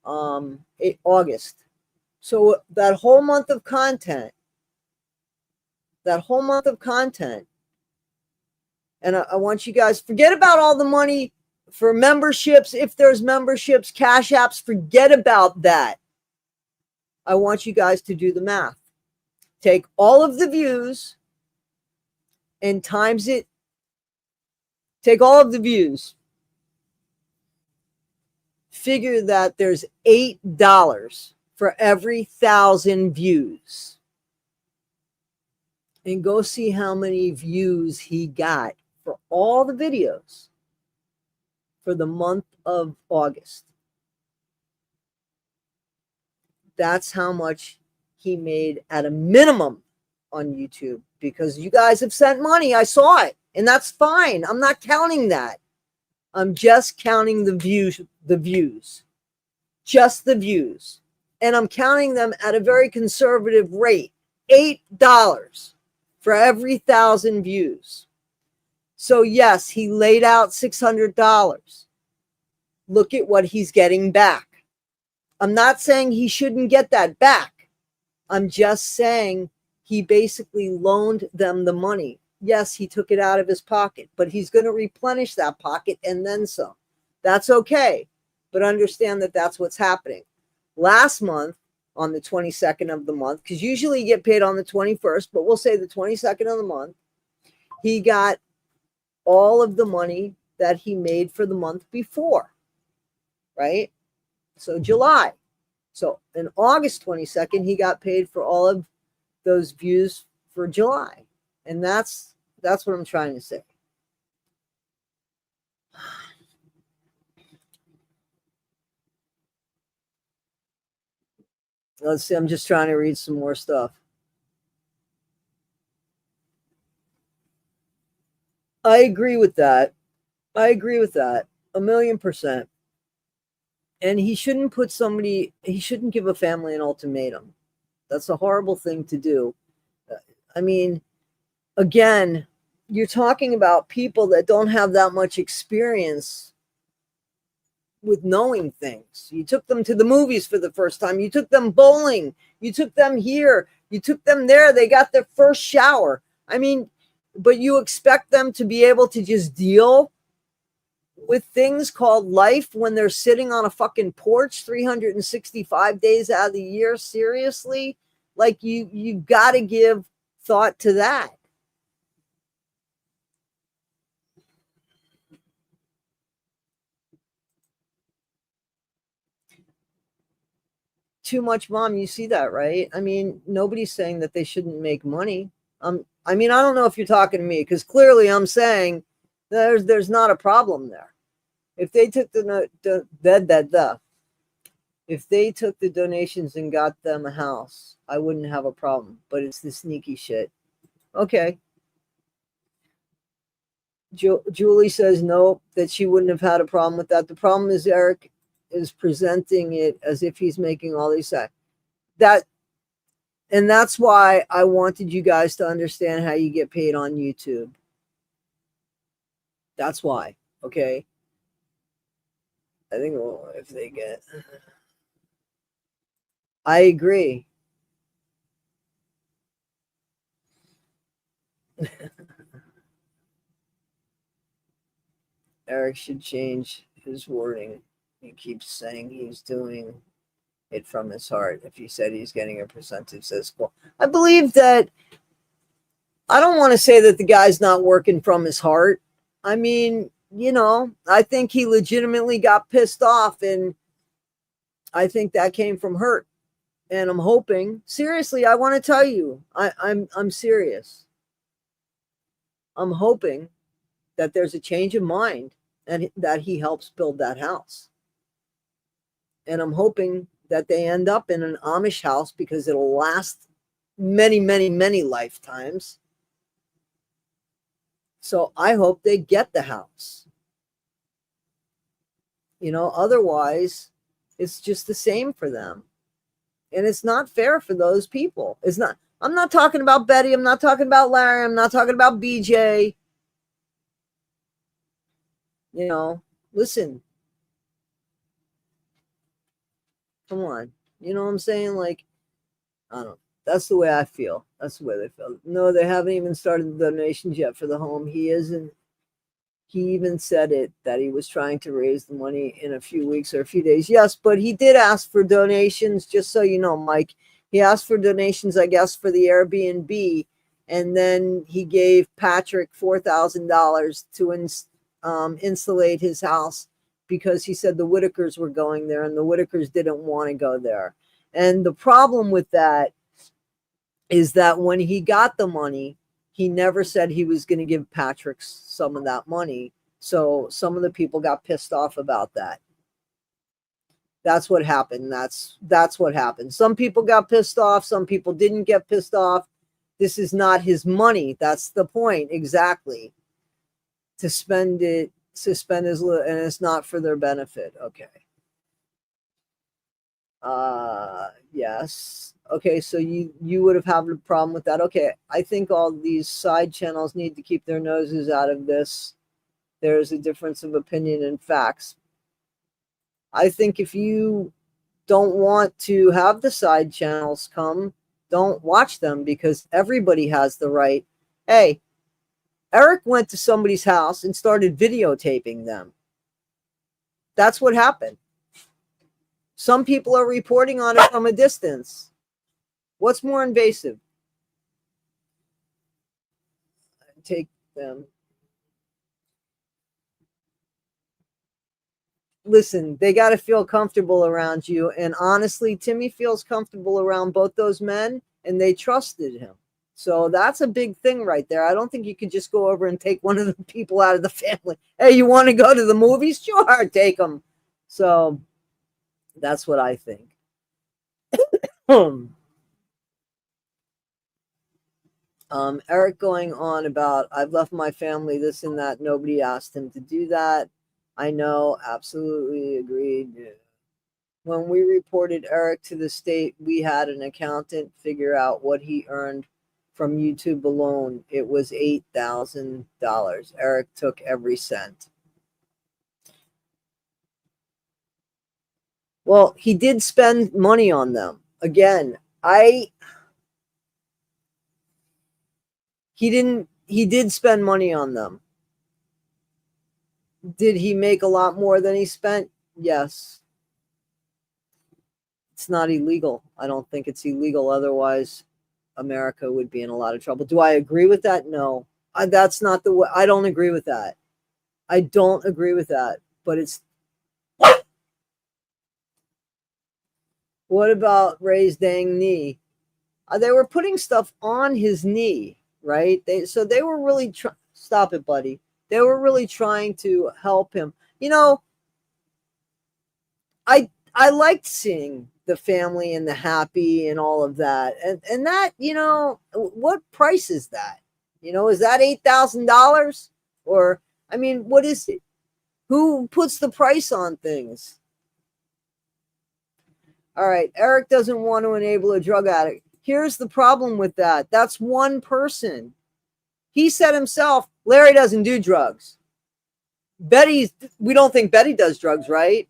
August. So that whole month of content, and I want you guys, forget about all the money for memberships. If there's memberships, cash apps, forget about that. I want you guys to do the math. Take all of the views and times it. Take all of the views. Figure that there's $8 for every 1,000 views. And go see how many views he got for all the videos for the month of August. That's how much he made at a minimum on YouTube, because you guys have sent money. I saw it, and that's fine. I'm not counting that. I'm just counting the views, just the views. And I'm counting them at a very conservative rate, $8 for every 1,000 views. So yes, he laid out $600. Look at what he's getting back. I'm not saying he shouldn't get that back. I'm just saying he basically loaned them the money. Yes, he took it out of his pocket, but he's going to replenish that pocket and then some. That's okay. But understand that that's what's happening. Last month, on the 22nd of the month, because usually you get paid on the 21st, but we'll say the 22nd of the month, he got all of the money that he made for the month before, right? So July. So in August 22nd, he got paid for all of those views for July. And that's what I'm trying to say. Let's see, I'm just trying to read some more stuff. I agree with that. I agree with that. 1,000,000%. And he shouldn't give a family an ultimatum. That's a horrible thing to do. I mean, again, you're talking about people that don't have that much experience with knowing things. You took them to the movies for the first time. You took them bowling. You took them here. You took them there. They got their first shower. I mean, but you expect them to be able to just deal with things called life when they're sitting on a fucking porch 365 days out of the year? Seriously? Like, you got to give thought to that. Too much, Mom. You see that, right? I mean, nobody's saying that they shouldn't make money. I mean, I don't know if you're talking to me, because clearly I'm saying there's not a problem there. If they took if they took the donations and got them a house, I wouldn't have a problem. But it's the sneaky shit. Okay. Julie says no, that she wouldn't have had a problem with that. The problem is Eric is presenting it as if he's making all these that, and that's why I wanted you guys to understand how you get paid on YouTube. That's why. Okay. I think, well, if they get, I agree. Eric should change his wording. He keeps saying he's doing it from his heart. If he said he's getting a percentage, says cool. I believe that. I don't want to say that the guy's not working from his heart. I mean, I think he legitimately got pissed off, and I think that came from hurt. And I'm hoping, seriously, I want to tell you, I'm serious. I'm hoping that there's a change of mind and that he helps build that house. And I'm hoping that they end up in an Amish house, because it'll last many, many, many lifetimes. So I hope they get the house. Otherwise, it's just the same for them. And it's not fair for those people. It's not. I'm not talking about Betty. I'm not talking about Larry. I'm not talking about BJ. Listen. Come on. You know what I'm saying? Like, I don't know. That's the way I feel. That's the way they feel. No, they haven't even started the donations yet for the home. He even said that he was trying to raise the money in a few weeks or a few days. Yes, but he did ask for donations, just so you know, Mike. He asked for donations, I guess, for the Airbnb, and then he gave Patrick $4,000 to insulate his house, because he said the Whittakers were going there, and the Whittakers didn't want to go there. And the problem with that is that when he got the money, he never said he was going to give Patrick some of that money. So some of the people got pissed off about that. That's what happened. That's what happened. Some people got pissed off. Some people didn't get pissed off. This is not his money. That's the point. Exactly. To spend his, and it's not for their benefit. Okay. Yes. Okay, so you would have had a problem with that. Okay, I think all these side channels need to keep their noses out of this. There's a difference of opinion and facts. I think if you don't want to have the side channels come, don't watch them, because everybody has the right. Hey, Eric went to somebody's house and started videotaping them. That's what happened. Some people are reporting on it from a distance. What's more invasive? Take them. listen, they got to feel comfortable around you. And honestly, Timmy feels comfortable around both those men, and they trusted him. So that's a big thing right there. I don't think you could just go over and take one of the people out of the family. Hey, you want to go to the movies? Sure, take them. So that's what I think. Eric going on about, I've left my family, this and that. Nobody asked him to do that. I know, absolutely agreed. When we reported Eric to the state, we had an accountant figure out what he earned from YouTube alone. It was $8,000. Eric took every cent. Well, he did spend money on them. Again, he did spend money on them. Did he make a lot more than he spent? Yes. It's not illegal. I don't think it's illegal. Otherwise, America would be in a lot of trouble. Do I agree with that? No. That's not the way. I don't agree with that. I don't agree with that. But it's. What about Ray's dang knee? They were putting stuff on his knee, right? They were really stop it, buddy. They were really trying to help him. I liked seeing the family and the happy and all of that, and that, what price is that? Is that $8,000? Or, I mean, what is it? Who puts the price on things? All right, Eric doesn't want to enable a drug addict. Here's the problem with that. That's one person. He said himself, Larry doesn't do drugs. We don't think Betty does drugs, right?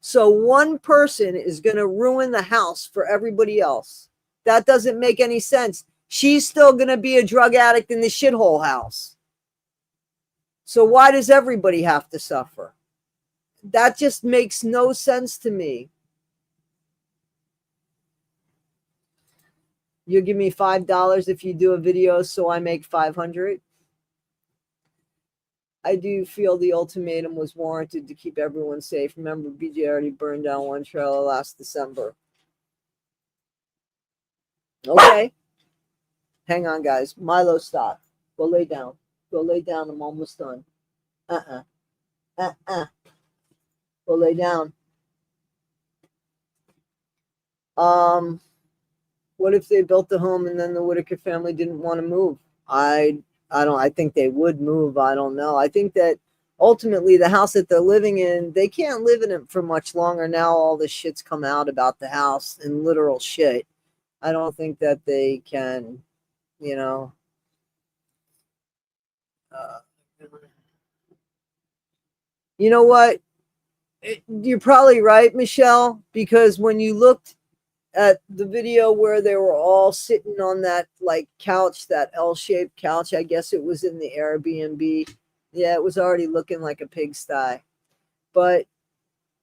So one person is going to ruin the house for everybody else. That doesn't make any sense. She's still going to be a drug addict in the shithole house. So why does everybody have to suffer? That just makes no sense to me. You'll give me $5 if you do a video, so I make $500. I do feel the ultimatum was warranted to keep everyone safe. Remember, BJ already burned down one trailer last December. Okay. Hang on, guys. Milo, stop. Go lay down. Go lay down. I'm almost done. Go lay down. What if they built the home and then the Whittaker family didn't want to move? I think they would move. I don't know. I think that ultimately the house that they're living in, they can't live in it for much longer. Now all this shit's come out about the house and literal shit. I don't think that they can, you know. You know what? You're probably right, Michelle, because when you looked at the video where they were all sitting on that like couch, that L-shaped couch, I guess it was in the Airbnb. Yeah, it was already looking like a pigsty. But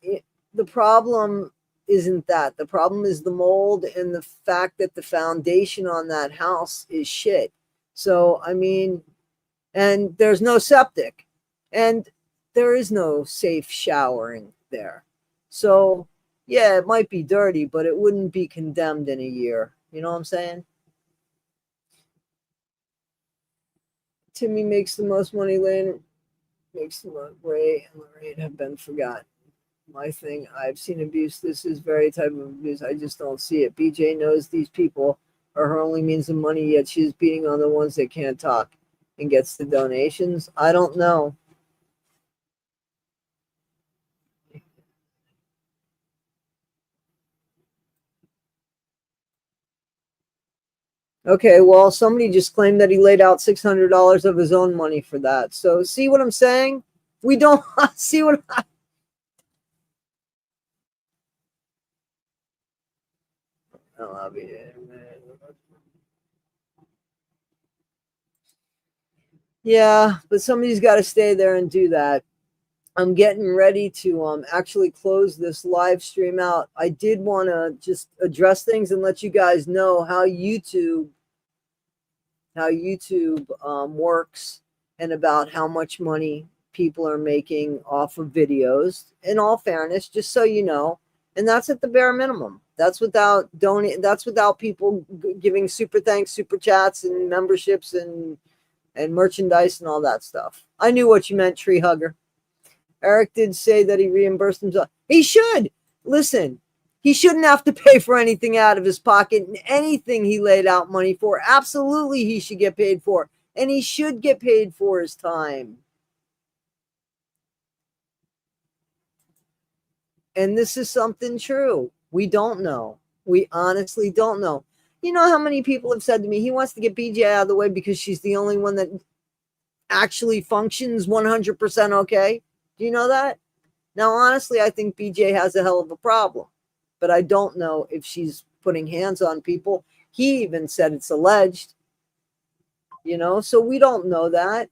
the problem isn't that. The problem is the mold and the fact that the foundation on that house is shit. So, I mean, and there's no septic, and there is no safe showering there. So, yeah, it might be dirty, but it wouldn't be condemned in a year. You know what I'm saying? Timmy makes the most money. Lane makes the most. Ray and Lorraine have been forgotten. My thing, I've seen abuse. This is very type of abuse. I just don't see it. BJ knows these people are her only means of money, yet she's beating on the ones that can't talk and gets the donations. I don't know. Okay, well, somebody just claimed that he laid out $600 of his own money for that. So, see what I'm saying? We don't see what I'll be. Yeah, but somebody's got to stay there and do that. I'm getting ready to actually close this live stream out. I did want to just address things and let you guys know how YouTube works and about how much money people are making off of videos, in all fairness, just so you know. And that's at the bare minimum. That's without people giving super thanks, super chats, and memberships and merchandise and all that stuff. I knew what you meant, tree hugger. Eric did say that he reimbursed himself. He should. Listen, he shouldn't have to pay for anything out of his pocket, and anything he laid out money for, absolutely he should get paid for. And he should get paid for his time. And this is something true. We don't know. We honestly don't know. You know how many people have said to me, he wants to get BJ out of the way because she's the only one that actually functions 100% okay? Do you know that? Now, honestly, I think BJ has a hell of a problem, but I don't know if she's putting hands on people. He even said it's alleged, so we don't know that.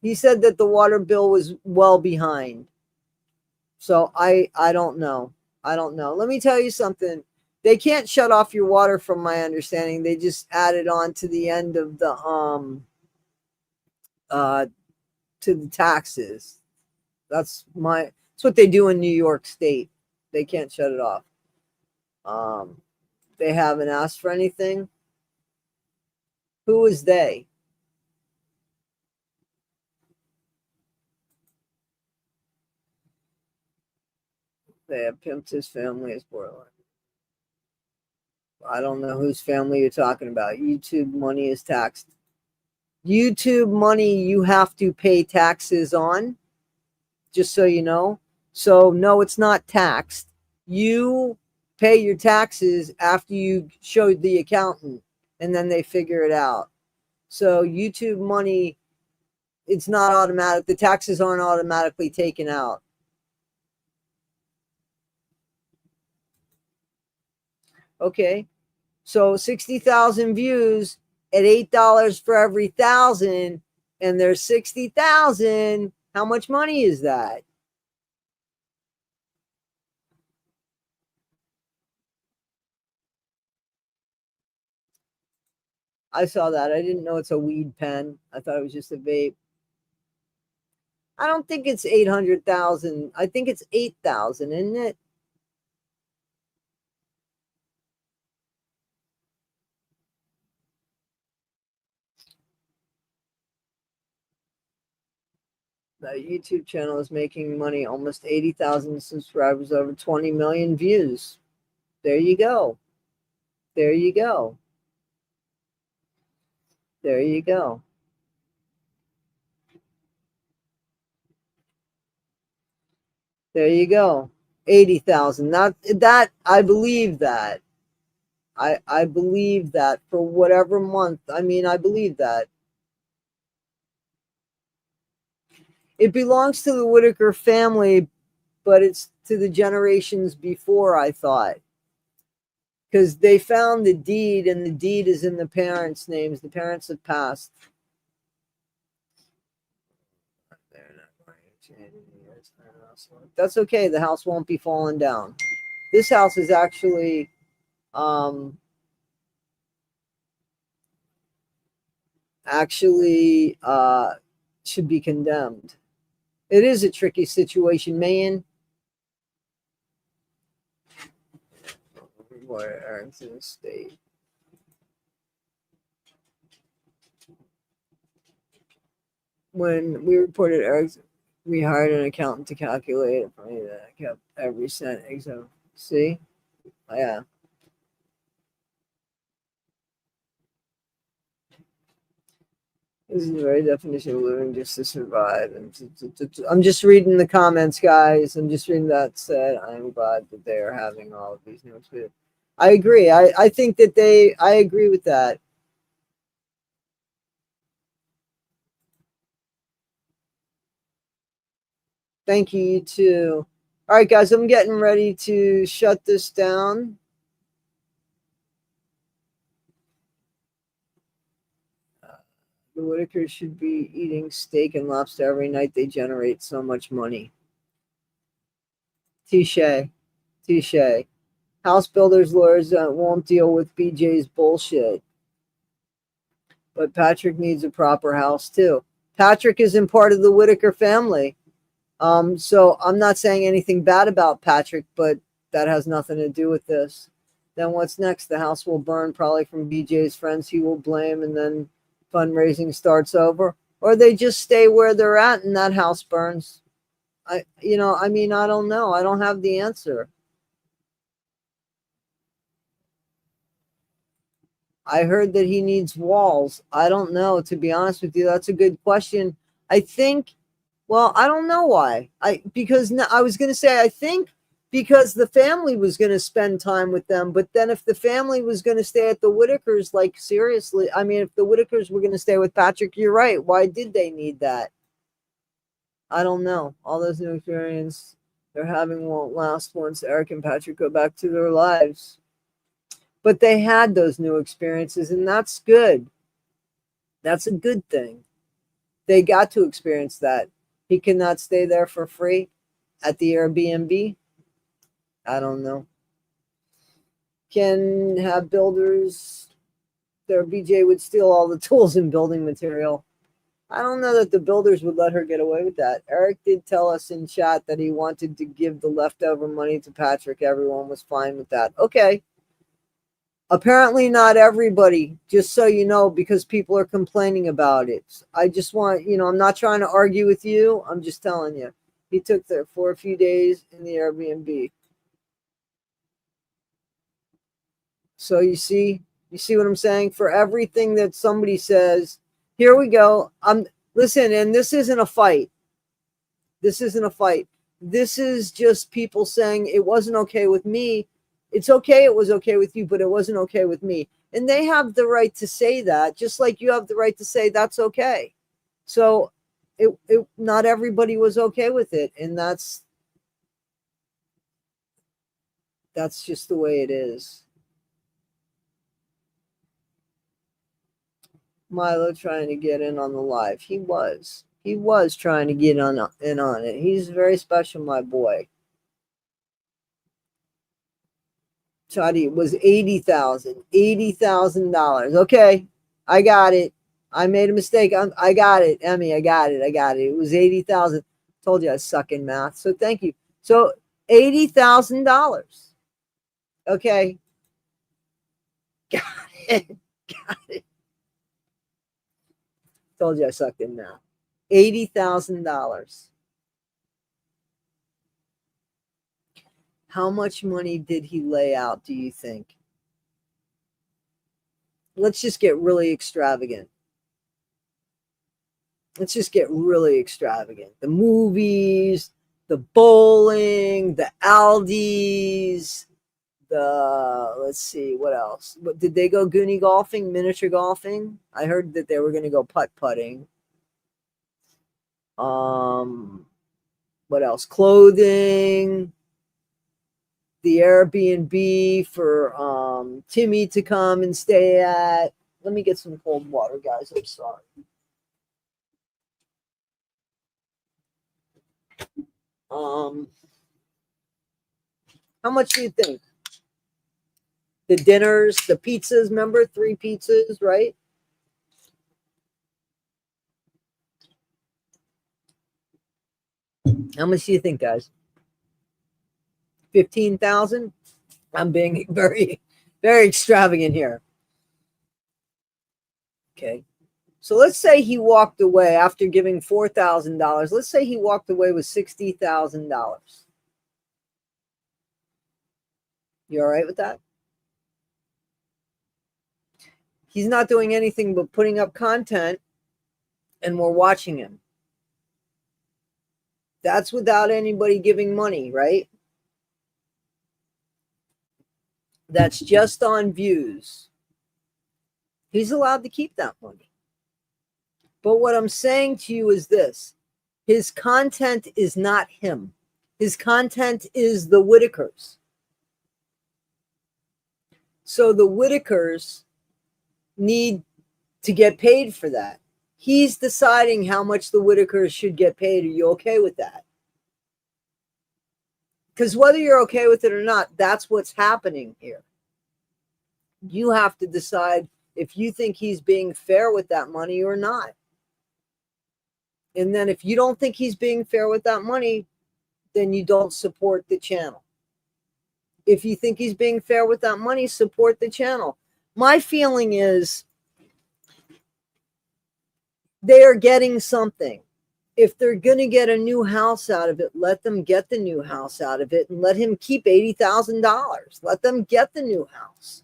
He said that the water bill was well behind. So I don't know. I don't know. Let me tell you something. They can't shut off your water from my understanding. They just added on to the end of the to the taxes. That's what they do in New York State. They can't shut it off. They haven't asked for anything. Who is they? They have pimped his family as borderline. I don't know whose family you're talking about. YouTube money is taxed. YouTube money you have to pay taxes on, just so you know. So no, it's not taxed. You pay your taxes after you show the accountant, and then they figure it out. So YouTube money, it's not automatic. The taxes aren't automatically taken out. Okay. So 60,000 views at $8 for every 1,000, and there's 60,000. How much money is that? I saw that. I didn't know it's a weed pen. I thought it was just a vape. I don't think it's 800,000. I think it's 8,000, isn't it? The YouTube channel is making money, almost 80,000 subscribers, over 20 million views. There you go. There you go. There you go. There you go. 80,000. Not that. I believe that. I believe that for whatever month. I mean, I believe that. It belongs to the Whittaker family, but it's to the generations before, I thought. Because they found the deed, and the deed is in the parents' names. The parents have passed. That's okay. The house won't be falling down. This house is actually should be condemned. It is a tricky situation, man. Arlington State. When we reported Eric's, we hired an accountant to calculate it for me. That kept every cent exempt. See? Yeah. This is the very definition of living just to survive. And I'm just reading the comments, guys. I'm just reading that said. I'm glad that they are having all of these new experiences. I agree. I think that I agree with that. Thank you, you too. All right, guys, I'm getting ready to shut this down. The Whittakers should be eating steak and lobster every night. They generate so much money. Touche. Touche. House builders, lawyers won't deal with BJ's bullshit. But Patrick needs a proper house, too. Patrick isn't part of the Whittaker family. So I'm not saying anything bad about Patrick, but that has nothing to do with this. Then what's next? The house will burn, probably from BJ's friends he will blame, and then fundraising starts over. Or they just stay where they're at and that house burns. I don't know. I don't have the answer. I heard that he needs walls. I don't know, to be honest with you. That's a good question. I think, well, I don't know why. Because I was going to say, I think because the family was going to spend time with them. But then if the family was going to stay at the Whittakers, like seriously, I mean, if the Whittakers were going to stay with Patrick, you're right. Why did they need that? I don't know. All those new experiences they're having won't last once Eric and Patrick go back to their lives. But they had those new experiences, and that's good. That's a good thing. They got to experience that. He cannot stay there for free at the Airbnb. I don't know. Can have builders. Their BJ would steal all the tools and building material. I don't know that the builders would let her get away with that. Eric did tell us in chat that he wanted to give the leftover money to Patrick. Everyone was fine with that. Okay. Apparently not everybody, just so you know, because people are complaining about it. I just want, I'm not trying to argue with you. I'm just telling you. He took there for a few days in the Airbnb. So you see what I'm saying? For everything that somebody says, here we go. Listen, and this isn't a fight. This isn't a fight. This is just people saying it wasn't okay with me. It's okay, it was okay with you, but it wasn't okay with me. And they have the right to say that, just like you have the right to say that's okay. So not everybody was okay with it, and that's just the way it is. Milo trying to get in on the live. He was trying to get in on it. He's very special, my boy. Chadi was $80,000. Okay, I got it. I made a mistake. I got it, Emmy. I got it. It was 80,000. Told you I suck in math. So thank you. So $80,000. Okay, got it. Got it. Told you I sucked in math. $80,000. How much money did he lay out, do you think? Let's just get really extravagant. The movies, the bowling, the Aldis, let's see, what else? Did they go goonie golfing, miniature golfing? I heard that they were going to go putt-putting. What else? Clothing, the Airbnb for Timmy to come and stay at. Let me get some cold water, guys. I'm sorry. How much do you think? The dinners, the pizzas, remember 3 pizzas, right? How much do you think, guys? 15,000? I'm being very, very extravagant here. Okay. So let's say he walked away after giving $4,000. Let's say he walked away with $60,000. You all right with that? He's not doing anything but putting up content, and we're watching him. That's without anybody giving money, right? That's just on views. He's allowed to keep that money. But what I'm saying to you is this. His content is not him. His content is the Whittakers. So the Whittakers need to get paid for that. He's deciding how much the Whittakers should get paid. Are you okay with that? Because whether you're okay with it or not, that's what's happening here. You have to decide if you think he's being fair with that money or not. And then if you don't think he's being fair with that money, then you don't support the channel. If you think he's being fair with that money, support the channel. My feeling is they are getting something. If they're going to get a new house out of it, let them get the new house out of it and let him keep $80,000. Let them get the new house.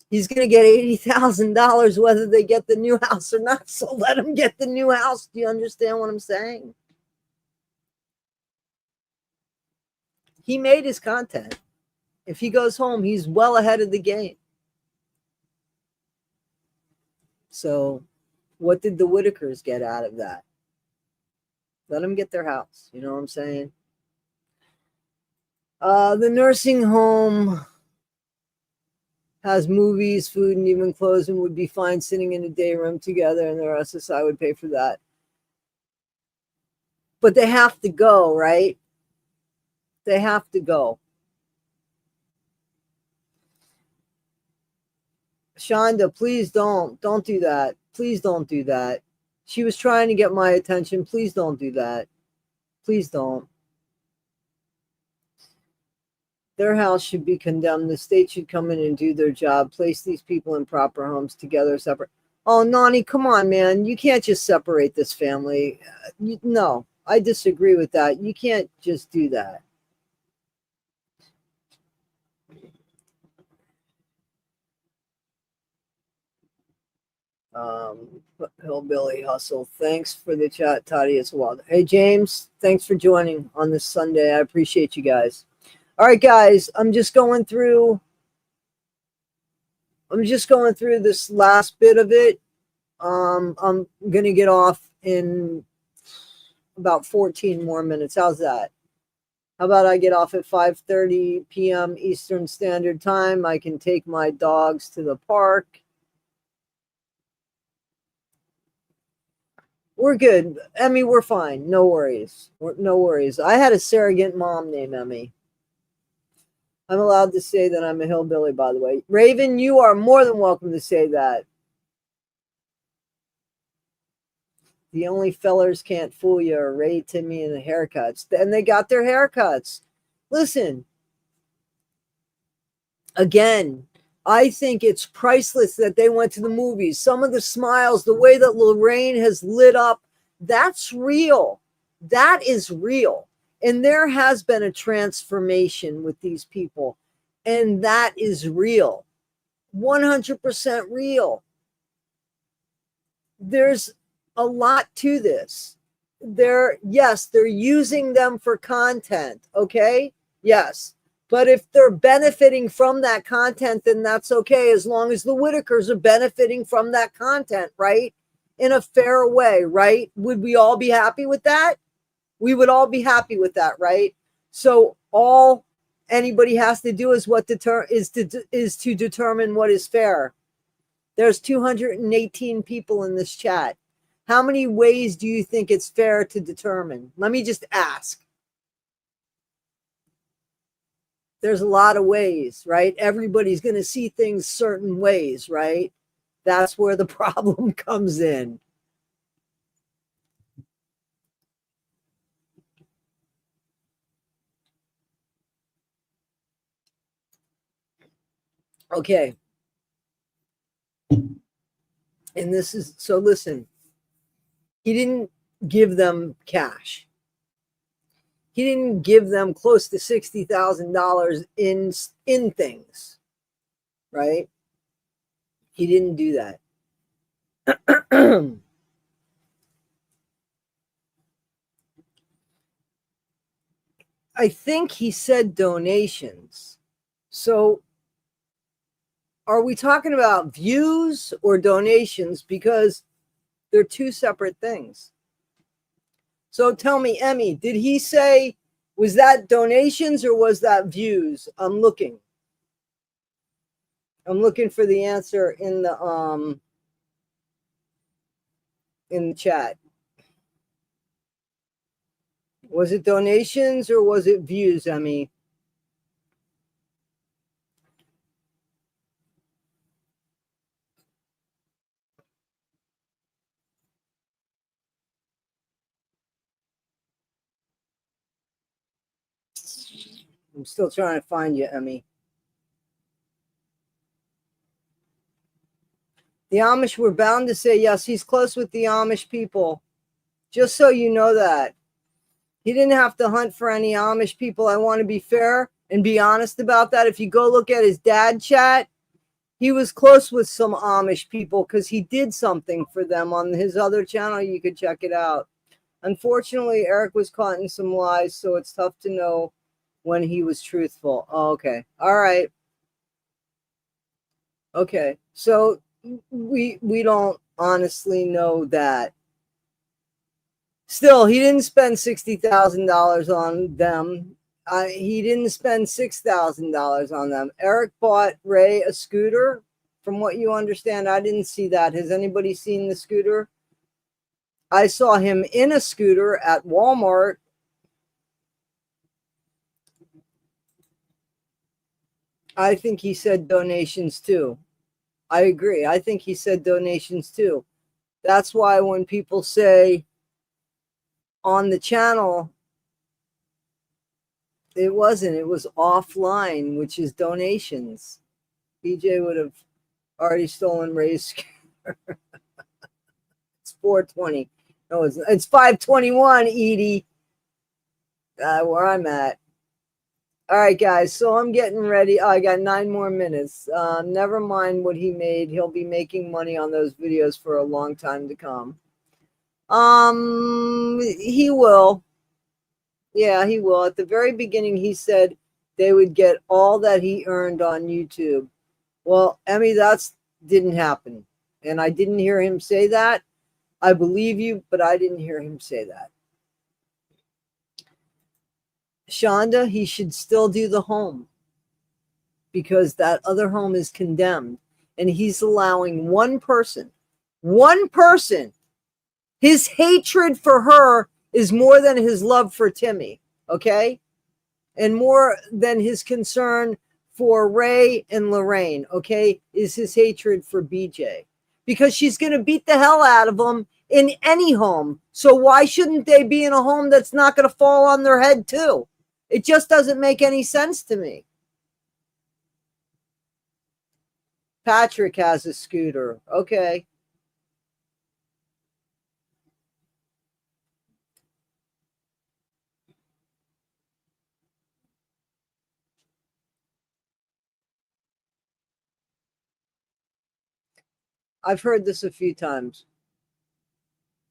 He's going to get $80,000 whether they get the new house or not. So let him get the new house. Do you understand what I'm saying? He made his content. If he goes home, he's well ahead of the game. So what did the Whittakers get out of that? Let them get their house. You know what I'm saying? The nursing home has movies, food, and even clothes, and would be fine sitting in a day room together, and their SSI would pay for that. But they have to go, right? They have to go. Shonda, please don't do that. Please don't do that. She was trying to get my attention. Please don't do that. Please don't. Their house should be condemned. The state should come in and do their job. Place these people in proper homes together, separate. Oh, Nani, come on, man. You can't just separate this family. No, I disagree with that. You can't just do that. Hillbilly Hustle. Thanks for the chat, Toddy, as well. Hey, James, thanks for joining on this Sunday. I appreciate you guys. All right, guys, I'm just going through this last bit of it. I'm going to get off in about 14 more minutes. How's that? How about I get off at 5:30 p.m. Eastern Standard Time? I can take my dogs to the park. We're good. Emmy, we're fine. No worries. No worries. I had a surrogate mom named Emmy. I'm allowed to say that I'm a hillbilly, by the way. Raven, you are more than welcome to say that. The only fellers can't fool you are Ray, Timmy, and the haircuts. And they got their haircuts. Listen, again, I think it's priceless that they went to the movies. Some of the smiles, the way that Lorraine has lit up, that's real. That is real. And there has been a transformation with these people. And that is real. 100% real. There's a lot to this. They're using them for content. Okay. Yes. But if they're benefiting from that content, then that's okay, as long as the Whittakers are benefiting from that content, right? In a fair way, right? Would we all be happy with that? We would all be happy with that, right? So all anybody has to do is to determine what is fair. There's 218 people in this chat. How many ways do you think it's fair to determine? Let me just ask. There's a lot of ways, right? Everybody's going to see things certain ways, right? That's where the problem comes in. Okay. And this is, so listen, he didn't give them cash. He didn't give them close to $60,000 in things, right? He didn't do that. I think he said donations. So are we talking about views or donations? Because they're two separate things. So tell me, Emmy, did he say, was that donations or was that views? I'm looking for the answer in the chat. Was it donations or was it views, Emmy? I'm still trying to find you, Emmy. The Amish were bound to say yes. He's close with the Amish people. Just so you know that. He didn't have to hunt for any Amish people. I want to be fair and be honest about that. If you go look at his dad chat, he was close with some Amish people because he did something for them on his other channel. You could check it out. Unfortunately, Eric was caught in some lies, so it's tough to know when he was truthful. Oh, okay. All right. Okay. So we don't honestly know that. Still, he didn't spend $60,000 on them. He didn't spend $6,000 on them. Eric bought Ray a scooter. From what you understand, I didn't see that. Has anybody seen the scooter? I saw him in a scooter at Walmart. I think he said donations too. I agree. I think he said donations too. That's why when people say on the channel, it wasn't, it was offline, which is donations. BJ would have already stolen Ray's scooter. It's 420. No, it's 521, Edie. Where I'm at. All right, guys. So I'm getting ready. Oh, I got 9 more minutes. Never mind what he made. He'll be making money on those videos for a long time to come. He will. Yeah, he will. At the very beginning, he said they would get all that he earned on YouTube. Well, Emmy, that's didn't happen. And I didn't hear him say that. I believe you, but I didn't hear him say that. Shonda, he should still do the home because that other home is condemned. And he's allowing one person, his hatred for her is more than his love for Timmy, okay? And more than his concern for Ray and Lorraine, okay, is his hatred for BJ. Because she's going to beat the hell out of them in any home. So why shouldn't they be in a home that's not going to fall on their head too? It just doesn't make any sense to me. Patrick has a scooter. Okay. I've heard this a few times.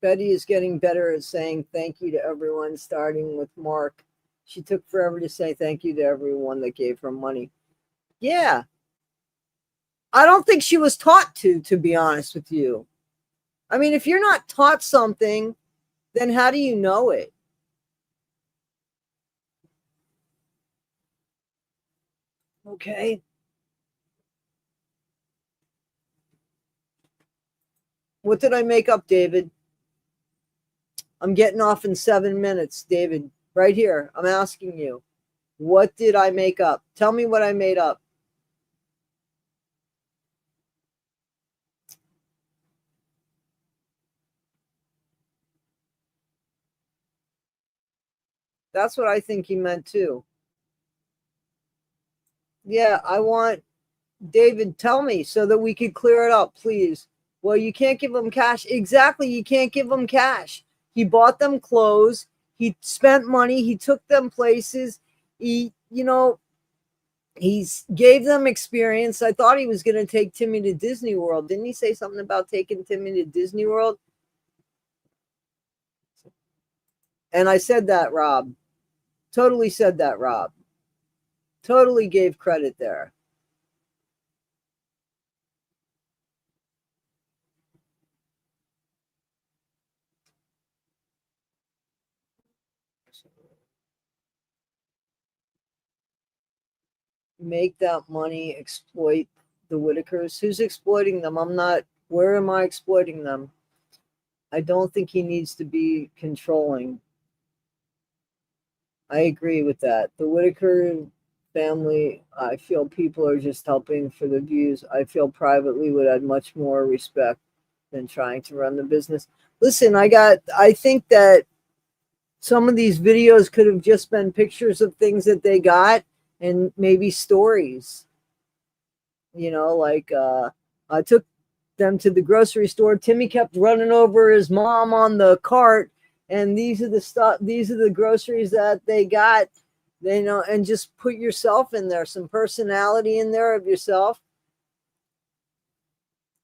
Betty is getting better at saying thank you to everyone, starting with Mark. She took forever to say thank you to everyone that gave her money. Yeah. I don't think she was taught to be honest with you. I mean, if you're not taught something, then how do you know it? Okay. What did I make up, David? I'm getting off in 7 minutes, David. Right here. I'm asking you. What did I make up? Tell me what I made up. That's what I think he meant too. Yeah, I want David, tell me so that we could clear it up, please. Well, you can't give them cash. Exactly, you can't give them cash. He bought them clothes. He spent money. He took them places. He gave them experience. I thought he was going to take Timmy to Disney World. Didn't he say something about taking Timmy to Disney World? And I said that, Rob. Totally said that, Rob. Totally gave credit there. Make that money, exploit the Whittakers. Who's exploiting them? I'm not. Where am I exploiting them? I don't think he needs to be controlling. I agree with that. The Whittaker family, I feel people are just helping for the views. I feel privately would add much more respect than trying to run the business. Listen, I think that some of these videos could have just been pictures of things that they got and maybe stories. You know, like I took them to the grocery store. Timmy kept running over his mom on the cart, and these are the stuff, these are the groceries that they got. They know, and just put yourself in there, some personality in there of yourself.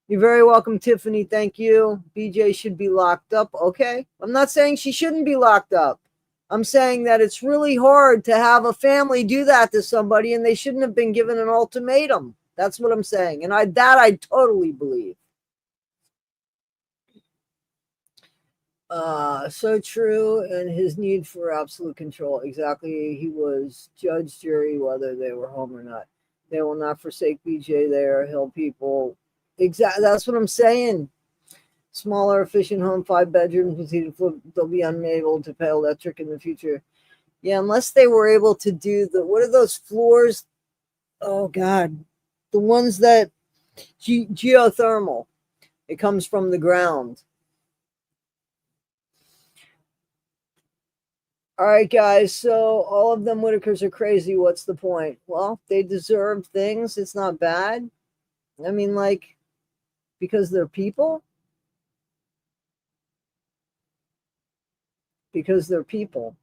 You're very welcome, Tiffany. Thank you. BJ should be locked up. Okay. I'm not saying she shouldn't be locked up. I'm saying that it's really hard to have a family do that to somebody, and they shouldn't have been given an ultimatum. That's what I'm saying. And I totally believe. So true. And his need for absolute control. Exactly. He was judge, jury, whether they were home or not. They will not forsake BJ. They are hill people. Exactly. That's what I'm saying. Smaller, efficient home, 5 bedrooms, they'll be unable to pay electric in the future. Yeah, unless they were able to do what are those floors? Oh, God. The ones that geothermal. It comes from the ground. All right, guys. So all of them Whittakers are crazy. What's the point? Well, they deserve things. It's not bad. I mean, like, because they're people. Because they're people.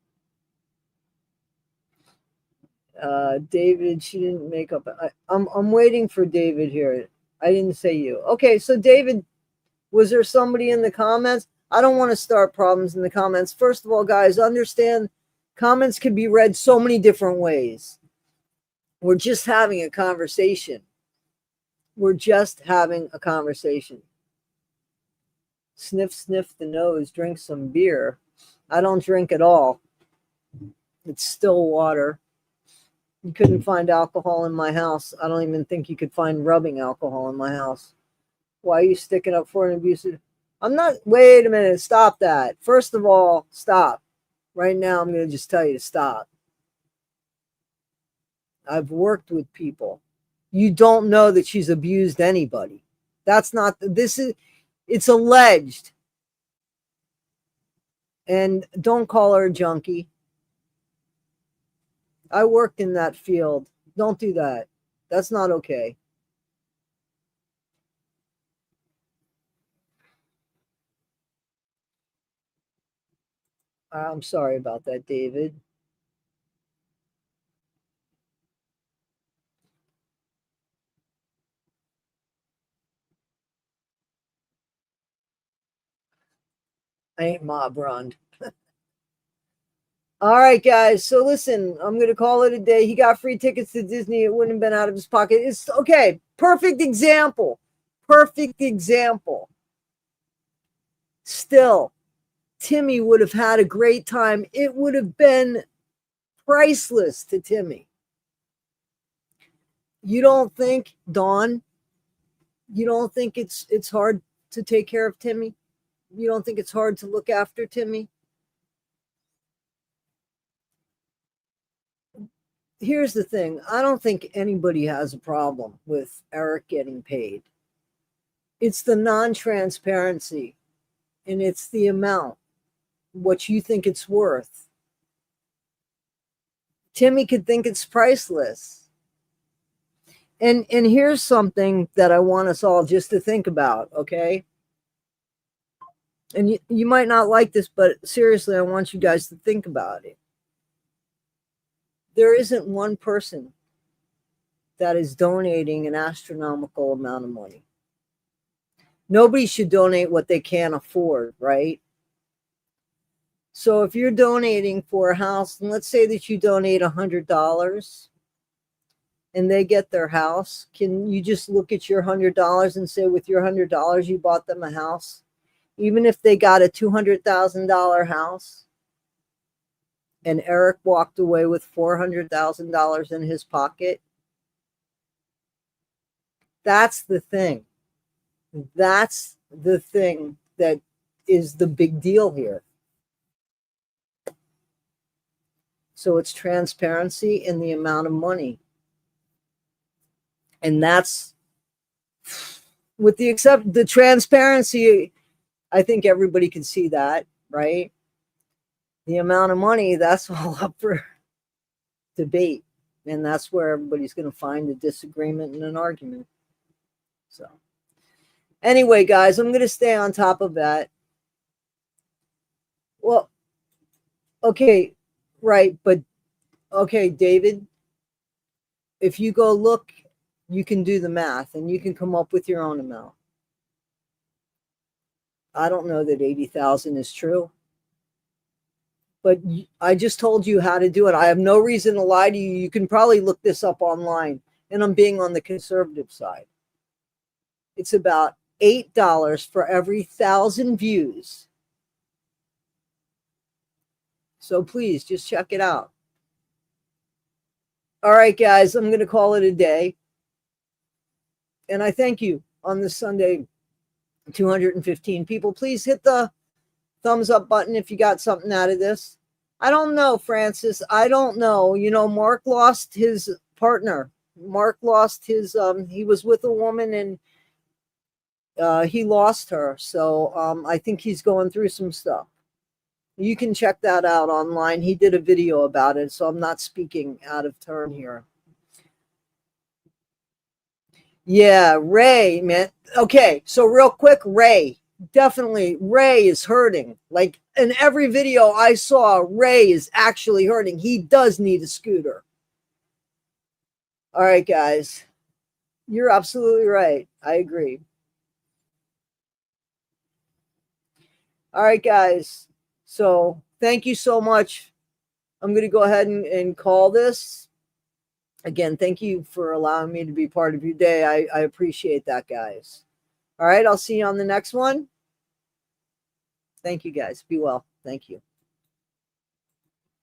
David, she didn't make up. I'm waiting for David here. I didn't say you. Okay, so David, was there somebody in the comments? I don't want to start problems in the comments. First of all, guys, understand comments can be read so many different ways. We're just having a conversation. We're just having a conversation. Sniff, sniff the nose, drink some beer. I don't drink at all. It's still water. You couldn't find alcohol in my house. I don't even think you could find rubbing alcohol in my house. Why are you sticking up for an abusive? I'm not. Wait a minute. Stop that. First of all, stop. Right now, I'm going to just tell you to stop. I've worked with people. You don't know that she's abused anybody. That's not. It's alleged. And don't call her a junkie. I worked in that field. Don't do that. That's not okay. I'm sorry about that, David. I ain't mob run. All right, guys. So listen, I'm going to call it a day. He got free tickets to Disney. It wouldn't have been out of his pocket. It's okay. Perfect example. Perfect example. Still, Timmy would have had a great time. It would have been priceless to Timmy. You don't think, Dawn, you don't think it's hard to take care of Timmy? You don't think it's hard to look after Timmy? Here's the thing. I don't think anybody has a problem with Eric getting paid. It's the non-transparency, and it's the amount, what you think it's worth. Timmy could think it's priceless. And here's something that I want us all just to think about, okay? And you might not like this, but seriously, I want you guys to think about it. There isn't one person that is donating an astronomical amount of money. Nobody should donate what they can't afford, right? So if you're donating for a house, and let's say that you donate $100 and they get their house, can you just look at your $100 and say with your $100 you bought them a house? Even if they got a $200,000 house and Eric walked away with $400,000 in his pocket, that's the thing. That's the thing that is the big deal here. So it's transparency in the amount of money. And that's, with the transparency, I think everybody can see that, right? The amount of money, that's all up for debate. And that's where everybody's going to find a disagreement and an argument. So anyway, guys, I'm going to stay on top of that. Well, okay, right. But okay, David, if you go look, you can do the math and you can come up with your own amount. I don't know that 80,000 is true, but I just told you how to do it. I have no reason to lie to you. You can probably look this up online, and I'm being on the conservative side. It's about $8 for every 1,000 views. So please just check it out. All right, guys, I'm going to call it a day. And I thank you on this Sunday, 215 people. Please hit the thumbs up button if you got something out of this. I don't know, Francis. I don't know. You know, Mark lost his partner. Mark lost his, he was with a woman and he lost her. So I think he's going through some stuff. You can check that out online. He did a video about it, so I'm not speaking out of turn here. Yeah, Ray, man. Okay, so real quick, Ray. Definitely, Ray is hurting. Like in every video I saw, Ray is actually hurting. He does need a scooter. All right, guys. You're absolutely right. I agree. All right, guys. So thank you so much. I'm going to go ahead and call this. Again, thank you for allowing me to be part of your day. I appreciate that, guys. All right, I'll see you on the next one. Thank you, guys. Be well. Thank you.